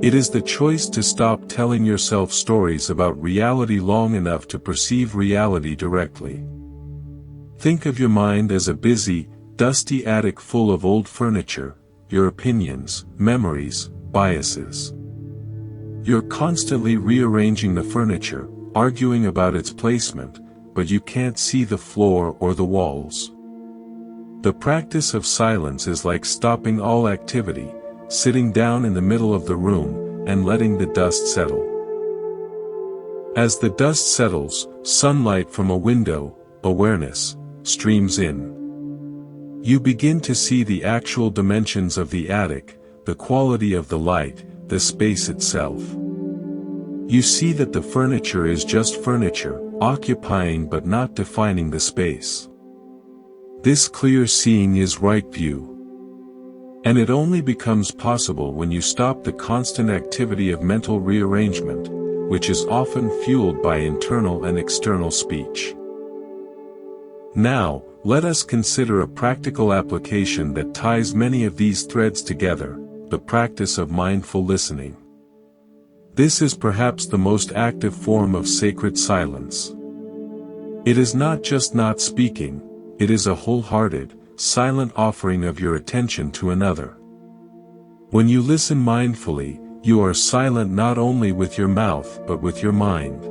It is the choice to stop telling yourself stories about reality long enough to perceive reality directly. Think of your mind as a busy, dusty attic full of old furniture, your opinions, memories, biases. You're constantly rearranging the furniture, arguing about its placement, but you can't see the floor or the walls. The practice of silence is like stopping all activity, sitting down in the middle of the room, and letting the dust settle. As the dust settles, sunlight from a window, awareness, streams in. You begin to see the actual dimensions of the attic, the quality of the light, the space itself. You see that the furniture is just furniture, occupying but not defining the space. This clear seeing is right view. And it only becomes possible when you stop the constant activity of mental rearrangement, which is often fueled by internal and external speech. Now, let us consider a practical application that ties many of these threads together, the practice of mindful listening. This is perhaps the most active form of sacred silence. It is not just not speaking, it is a wholehearted, silent offering of your attention to another. When you listen mindfully, you are silent not only with your mouth but with your mind.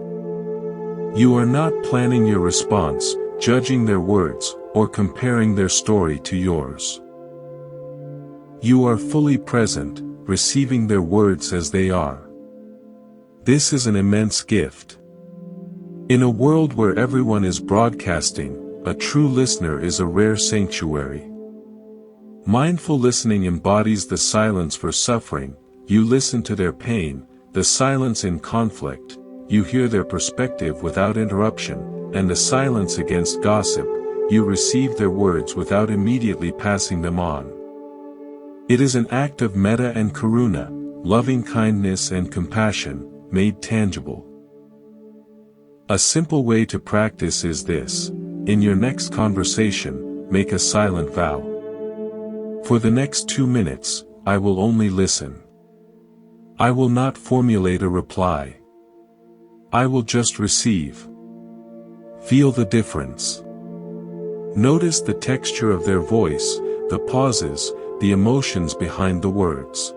You are not planning your response, judging their words, or comparing their story to yours. You are fully present, receiving their words as they are. This is an immense gift. In a world where everyone is broadcasting, a true listener is a rare sanctuary. Mindful listening embodies the silence for suffering. You listen to their pain, the silence in conflict, you hear their perspective without interruption, and the silence against gossip, you receive their words without immediately passing them on. It is an act of Metta and Karuna, loving kindness and compassion, made tangible. A simple way to practice is this: in your next conversation, make a silent vow. For the next 2 minutes, I will only listen. I will not formulate a reply. I will just receive. Feel the difference. Notice the texture of their voice, the pauses, the emotions behind the words.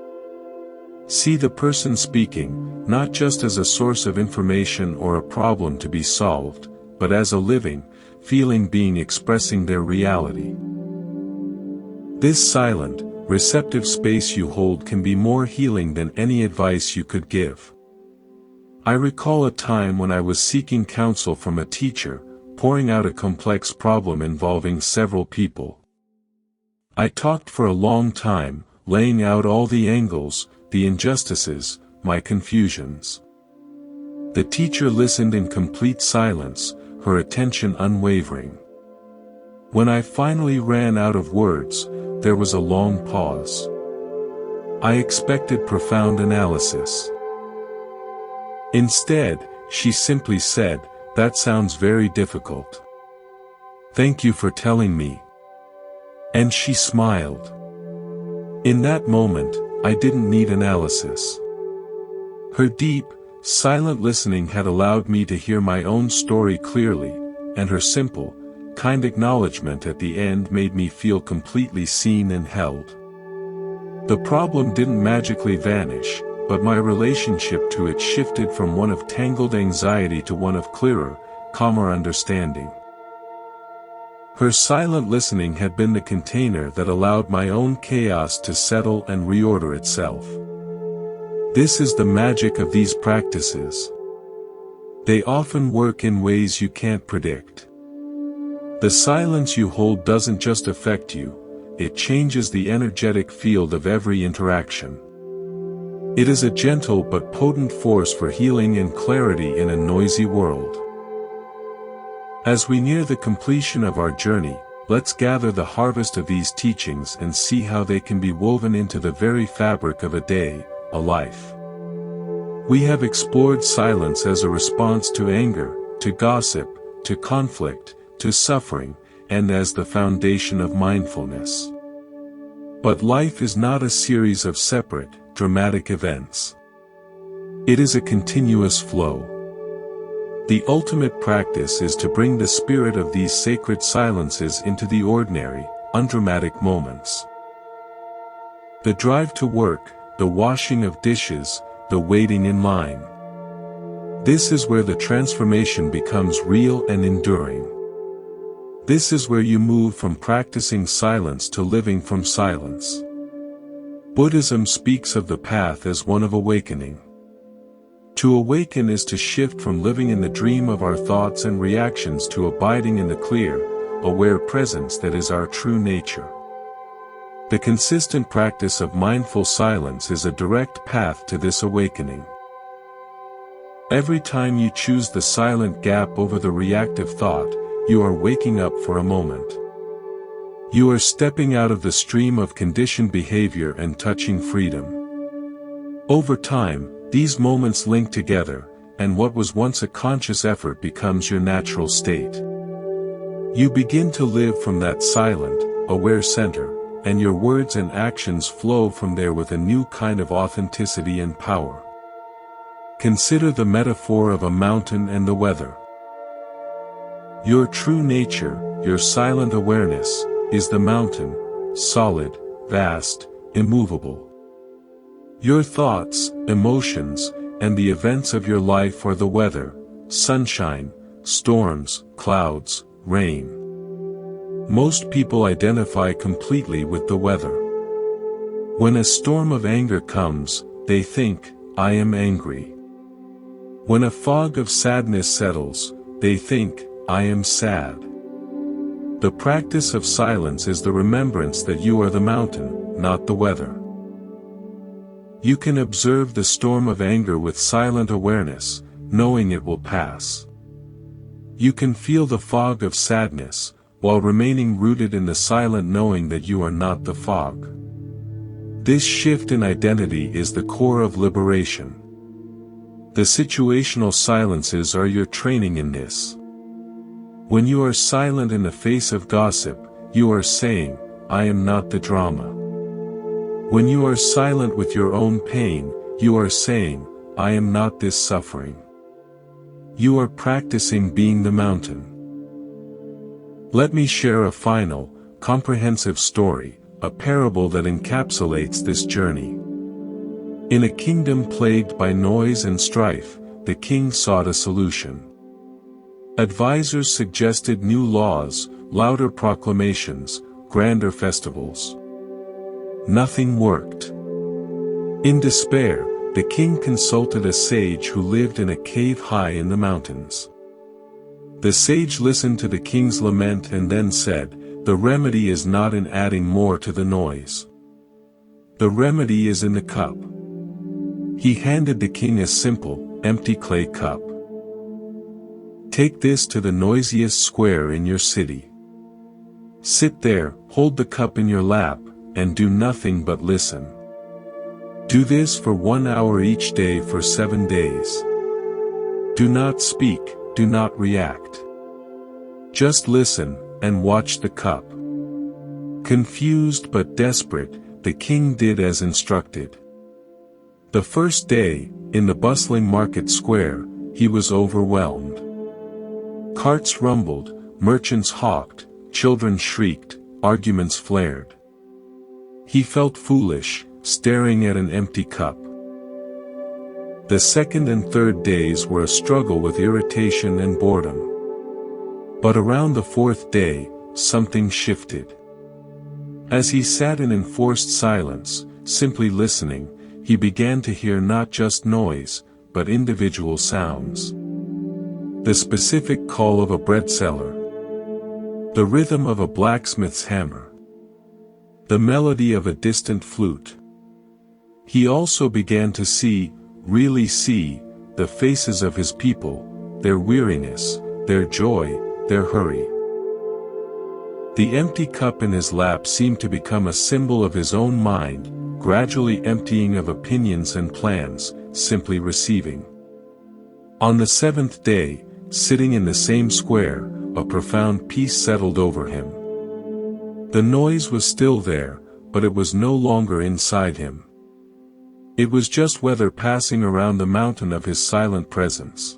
See the person speaking, not just as a source of information or a problem to be solved, but as a living, feeling being expressing their reality. This silent, receptive space you hold can be more healing than any advice you could give. I recall a time when I was seeking counsel from a teacher, pouring out a complex problem involving several people. I talked for a long time, laying out all the angles, the injustices, my confusions. The teacher listened in complete silence, her attention unwavering. When I finally ran out of words, there was a long pause. I expected profound analysis. Instead, she simply said, "That sounds very difficult. Thank you for telling me." And she smiled. In that moment, I didn't need analysis. Her deep, silent listening had allowed me to hear my own story clearly, and her simple, kind acknowledgement at the end made me feel completely seen and held. The problem didn't magically vanish, but my relationship to it shifted from one of tangled anxiety to one of clearer, calmer understanding. Her silent listening had been the container that allowed my own chaos to settle and reorder itself. This is the magic of these practices. They often work in ways you can't predict. The silence you hold doesn't just affect you, it changes the energetic field of every interaction. It is a gentle but potent force for healing and clarity in a noisy world. As we near the completion of our journey, let's gather the harvest of these teachings and see how they can be woven into the very fabric of a day, a life. We have explored silence as a response to anger, to gossip, to conflict, to suffering, and as the foundation of mindfulness. But life is not a series of separate, dramatic events. It is a continuous flow. The ultimate practice is to bring the spirit of these sacred silences into the ordinary, undramatic moments. The drive to work, the washing of dishes, the waiting in line. This is where the transformation becomes real and enduring. This is where you move from practicing silence to living from silence. Buddhism speaks of the path as one of awakening. To awaken is to shift from living in the dream of our thoughts and reactions to abiding in the clear, aware presence that is our true nature. The consistent practice of mindful silence is a direct path to this awakening. Every time you choose the silent gap over the reactive thought, you are waking up for a moment. You are stepping out of the stream of conditioned behavior and touching freedom. Over time, these moments link together, and what was once a conscious effort becomes your natural state. You begin to live from that silent, aware center, and your words and actions flow from there with a new kind of authenticity and power. Consider the metaphor of a mountain and the weather. Your true nature, your silent awareness, is the mountain, solid, vast, immovable. Your thoughts, emotions, and the events of your life are the weather, sunshine, storms, clouds, rain. Most people identify completely with the weather. When a storm of anger comes, they think, "I am angry." When a fog of sadness settles, they think, "I am sad." The practice of silence is the remembrance that you are the mountain, not the weather. You can observe the storm of anger with silent awareness, knowing it will pass. You can feel the fog of sadness, while remaining rooted in the silent knowing that you are not the fog. This shift in identity is the core of liberation. The situational silences are your training in this. When you are silent in the face of gossip, you are saying, "I am not the drama." When you are silent with your own pain, you are saying, "I am not this suffering." You are practicing being the mountain. Let me share a final, comprehensive story, a parable that encapsulates this journey. In a kingdom plagued by noise and strife, the king sought a solution. Advisors suggested new laws, louder proclamations, grander festivals. Nothing worked. In despair, the king consulted a sage who lived in a cave high in the mountains. The sage listened to the king's lament and then said, "The remedy is not in adding more to the noise. The remedy is in the cup." He handed the king a simple, empty clay cup. "Take this to the noisiest square in your city. Sit there, hold the cup in your lap, and do nothing but listen. Do this for 1 hour each day for 7 days. Do not speak, do not react. Just listen, and watch the cup." Confused but desperate, the king did as instructed. The first day, in the bustling market square, he was overwhelmed. Carts rumbled, merchants hawked, children shrieked, arguments flared. He felt foolish, staring at an empty cup. The second and third days were a struggle with irritation and boredom. But around the fourth day, something shifted. As he sat in enforced silence, simply listening, he began to hear not just noise, but individual sounds. The specific call of a bread seller. The rhythm of a blacksmith's hammer. The melody of a distant flute. He also began to see, really see, the faces of his people, their weariness, their joy, their hurry. The empty cup in his lap seemed to become a symbol of his own mind, gradually emptying of opinions and plans, simply receiving. On the seventh day, sitting in the same square, a profound peace settled over him. The noise was still there, but it was no longer inside him. It was just weather passing around the mountain of his silent presence.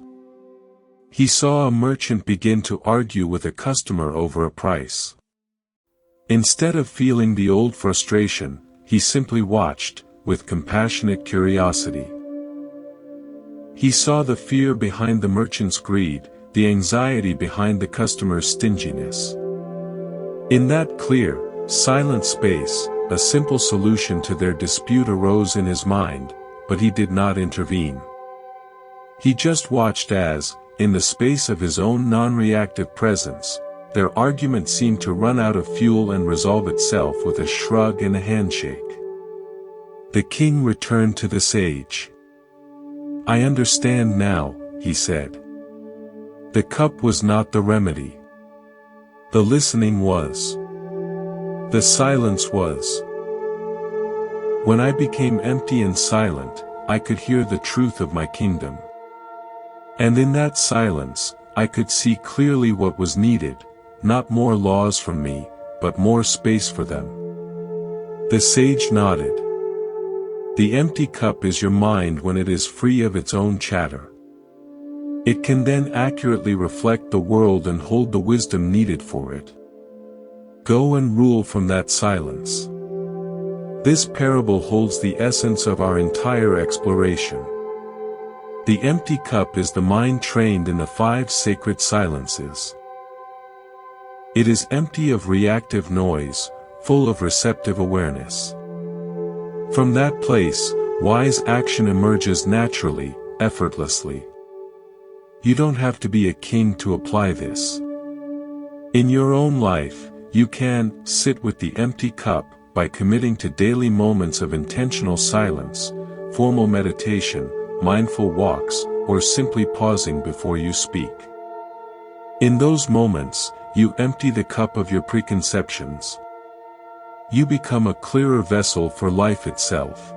He saw a merchant begin to argue with a customer over a price. Instead of feeling the old frustration, he simply watched, with compassionate curiosity. He saw the fear behind the merchant's greed, the anxiety behind the customer's stinginess. In that clear, silent space, a simple solution to their dispute arose in his mind, but he did not intervene. He just watched as, in the space of his own non-reactive presence, their argument seemed to run out of fuel and resolve itself with a shrug and a handshake. The king returned to the sage. "I understand now," he said. "The cup was not the remedy. The listening was. The silence was. When I became empty and silent, I could hear the truth of my kingdom. And in that silence, I could see clearly what was needed, not more laws from me, but more space for them." The sage nodded. The empty cup is your mind when it is free of its own chatter. It can then accurately reflect the world and hold the wisdom needed for it. Go and rule from that silence. This parable holds the essence of our entire exploration. The empty cup is the mind trained in the 5 sacred silences. It is empty of reactive noise, full of receptive awareness. From that place, wise action emerges naturally, effortlessly. You don't have to be a king to apply this. In your own life, you can sit with the empty cup by committing to daily moments of intentional silence, formal meditation, mindful walks, or simply pausing before you speak. In those moments, you empty the cup of your preconceptions. You become a clearer vessel for life itself.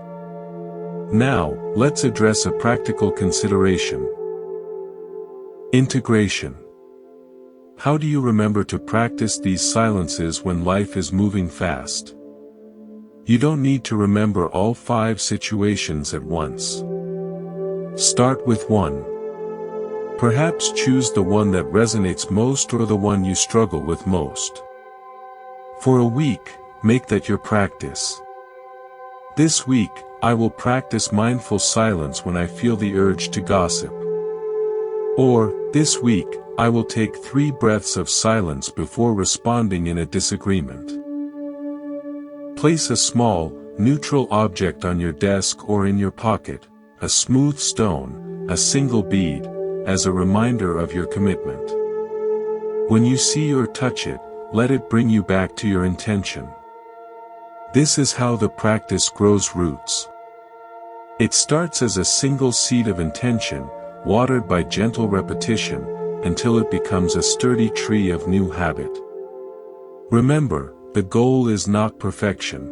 Now, let's address a practical consideration. Integration. How do you remember to practice these silences when life is moving fast? You don't need to remember all 5 situations at once. Start with one. Perhaps choose the one that resonates most or the one you struggle with most. For a week, make that your practice. This week, I will practice mindful silence when I feel the urge to gossip. Or, this week, I will take 3 breaths of silence before responding in a disagreement. Place a small, neutral object on your desk or in your pocket, a smooth stone, a single bead, as a reminder of your commitment. When you see or touch it, let it bring you back to your intention. This is how the practice grows roots. It starts as a single seed of intention, watered by gentle repetition, until it becomes a sturdy tree of new habit. Remember, the goal is not perfection.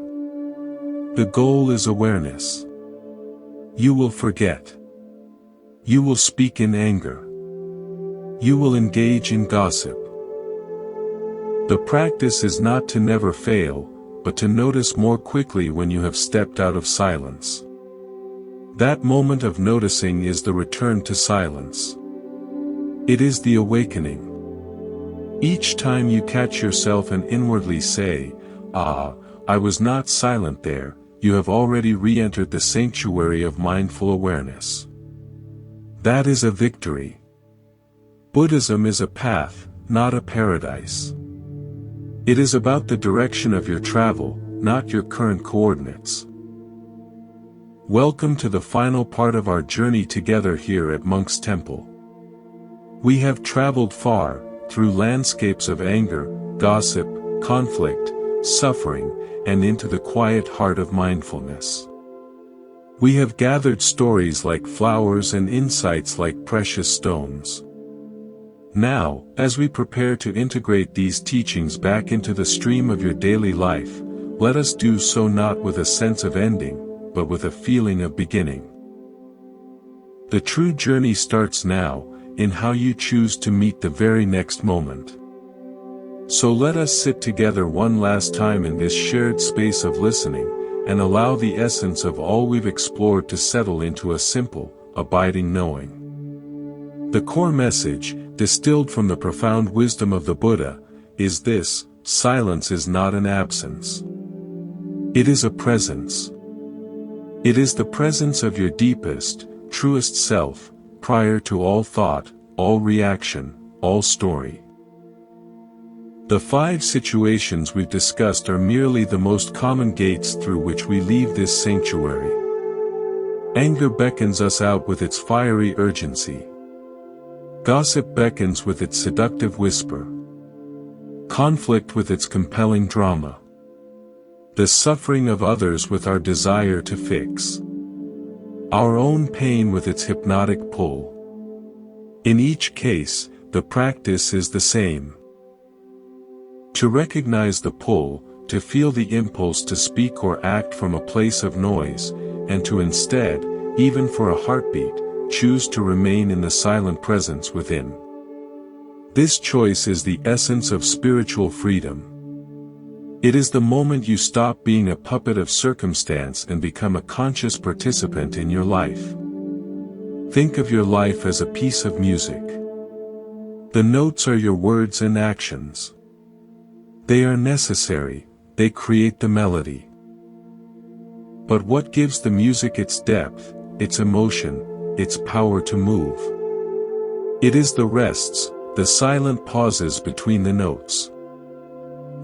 The goal is awareness. You will forget. You will speak in anger. You will engage in gossip. The practice is not to never fail, but to notice more quickly when you have stepped out of silence. That moment of noticing is the return to silence. It is the awakening. Each time you catch yourself and inwardly say, "Ah, I was not silent there," you have already re-entered the sanctuary of mindful awareness. That is a victory. Buddhism is a path, not a paradise. It is about the direction of your travel, not your current coordinates. Welcome to the final part of our journey together here at Monk's Temple. We have traveled far, through landscapes of anger, gossip, conflict, suffering, and into the quiet heart of mindfulness. We have gathered stories like flowers and insights like precious stones. Now, as we prepare to integrate these teachings back into the stream of your daily life, let us do so not with a sense of ending, but with a feeling of beginning. The true journey starts now, in how you choose to meet the very next moment. So let us sit together one last time in this shared space of listening, and allow the essence of all we've explored to settle into a simple, abiding knowing. The core message, distilled from the profound wisdom of the Buddha, is this: silence is not an absence. It is a presence. It is the presence of your deepest, truest self, prior to all thought, all reaction, all story. The 5 situations we've discussed are merely the most common gates through which we leave this sanctuary. Anger beckons us out with its fiery urgency. Gossip beckons with its seductive whisper. Conflict with its compelling drama. The suffering of others with our desire to fix. Our own pain with its hypnotic pull. In each case, the practice is the same. To recognize the pull, to feel the impulse to speak or act from a place of noise, and to instead, even for a heartbeat, choose to remain in the silent presence within. This choice is the essence of spiritual freedom. It is the moment you stop being a puppet of circumstance and become a conscious participant in your life. Think of your life as a piece of music. The notes are your words and actions. They are necessary, they create the melody. But what gives the music its depth, its emotion, its power to move? It is the rests, the silent pauses between the notes.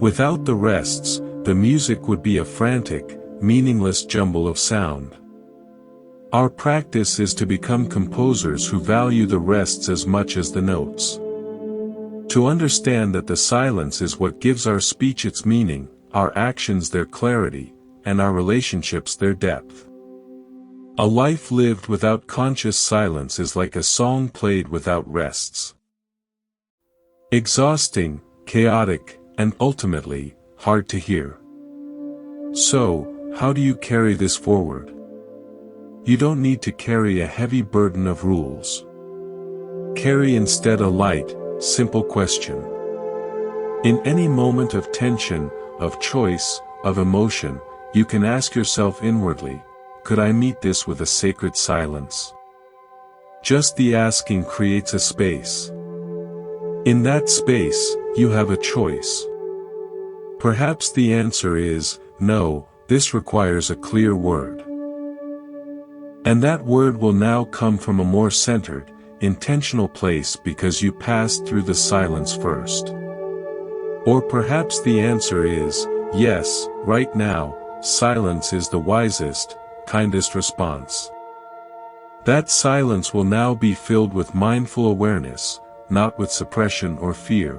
Without the rests, the music would be a frantic, meaningless jumble of sound. Our practice is to become composers who value the rests as much as the notes. To understand that the silence is what gives our speech its meaning, our actions their clarity, and our relationships their depth. A life lived without conscious silence is like a song played without rests. Exhausting, chaotic, and ultimately, hard to hear. So, how do you carry this forward? You don't need to carry a heavy burden of rules. Carry instead a light, simple question. In any moment of tension, of choice, of emotion, you can ask yourself inwardly, could I meet this with a sacred silence? Just the asking creates a space. In that space, you have a choice. Perhaps the answer is, no, this requires a clear word. And that word will now come from a more centered, intentional place because you passed through the silence first. Or perhaps the answer is, yes, right now, silence is the wisest, kindest response. That silence will now be filled with mindful awareness, not with suppression or fear.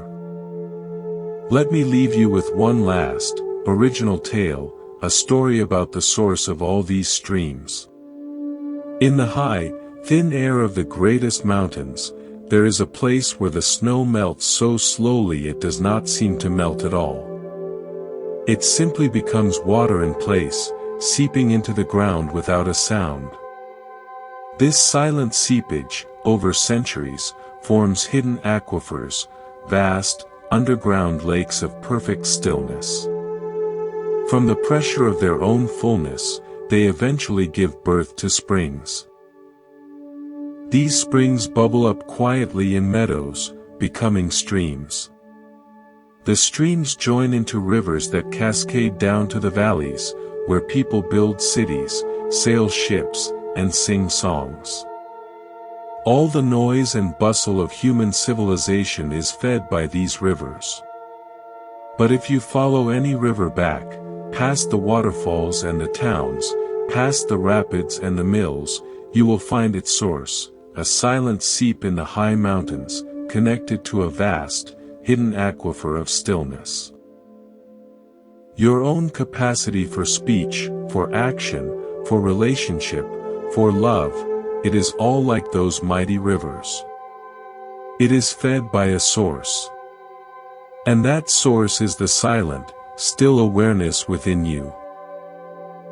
Let me leave you with one last, original tale, a story about the source of all these streams. In the high, thin air of the greatest mountains, there is a place where the snow melts so slowly it does not seem to melt at all. It simply becomes water in place, seeping into the ground without a sound. This silent seepage, over centuries, forms hidden aquifers, vast, underground lakes of perfect stillness. From the pressure of their own fullness, they eventually give birth to springs. These springs bubble up quietly in meadows, becoming streams. The streams join into rivers that cascade down to the valleys, where people build cities, sail ships, and sing songs. All the noise and bustle of human civilization is fed by these rivers. But if you follow any river back, past the waterfalls and the towns, past the rapids and the mills, you will find its source, a silent seep in the high mountains, connected to a vast, hidden aquifer of stillness. Your own capacity for speech, for action, for relationship, for love, it is all like those mighty rivers. It is fed by a source. And that source is the silent, still awareness within you.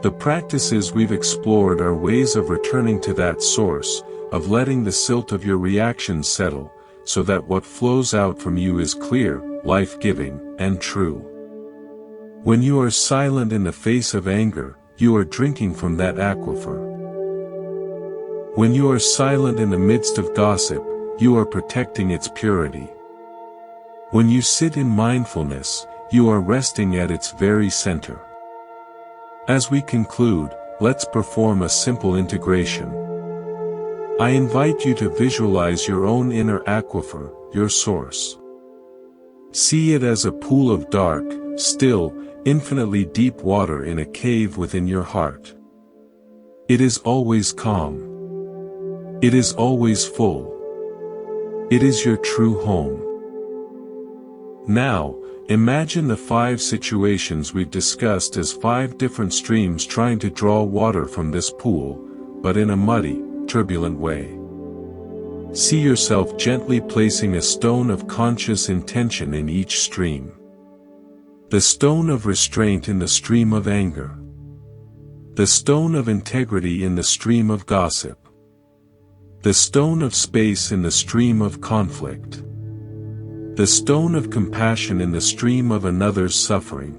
The practices we've explored are ways of returning to that source, of letting the silt of your reactions settle, so that what flows out from you is clear, life-giving, and true. When you are silent in the face of anger, you are drinking from that aquifer. When you are silent in the midst of gossip, you are protecting its purity. When you sit in mindfulness, you are resting at its very center. As we conclude, let's perform a simple integration. I invite you to visualize your own inner aquifer, your source. See it as a pool of dark, still, infinitely deep water in a cave within your heart. It is always calm. It is always full. It is your true home. Now, imagine the 5 situations we've discussed as 5 different streams trying to draw water from this pool, but in a muddy, turbulent way. See yourself gently placing a stone of conscious intention in each stream. The stone of restraint in the stream of anger. The stone of integrity in the stream of gossip. The stone of space in the stream of conflict. The stone of compassion in the stream of another's suffering.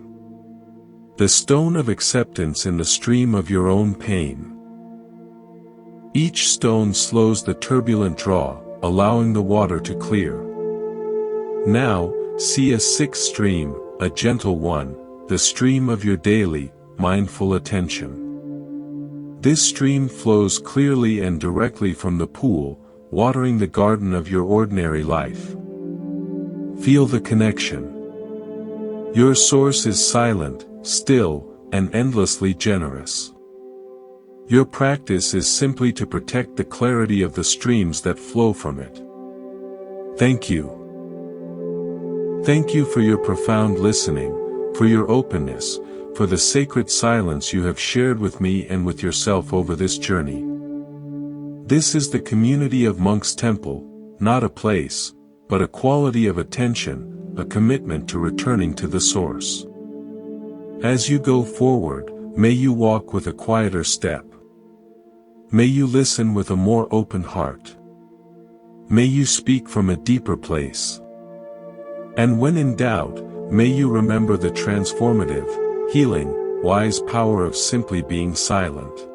The stone of acceptance in the stream of your own pain. Each stone slows the turbulent draw, allowing the water to clear. Now, see a 6th stream, a gentle one, the stream of your daily, mindful attention. This stream flows clearly and directly from the pool, watering the garden of your ordinary life. Feel the connection. Your source is silent, still, and endlessly generous. Your practice is simply to protect the clarity of the streams that flow from it. Thank you. Thank you for your profound listening, for your openness, for the sacred silence you have shared with me and with yourself over this journey. This is the community of Monk's Temple, not a place, but a quality of attention, a commitment to returning to the source. As you go forward, may you walk with a quieter step. May you listen with a more open heart. May you speak from a deeper place. And when in doubt, may you remember the transformative, healing, wise power of simply being silent.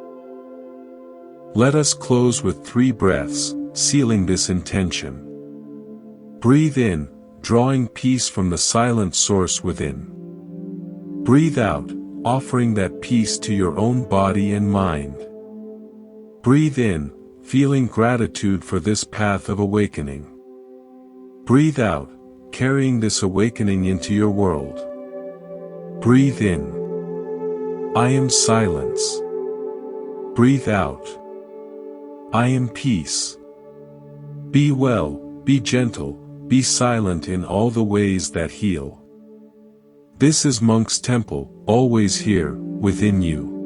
Let us close with 3 breaths, sealing this intention. Breathe in, drawing peace from the silent source within. Breathe out, offering that peace to your own body and mind. Breathe in, feeling gratitude for this path of awakening. Breathe out, carrying this awakening into your world. Breathe in. I am silence. Breathe out. I am peace. Be well, be gentle, be silent in all the ways that heal. This is Monk's Temple, always here, within you.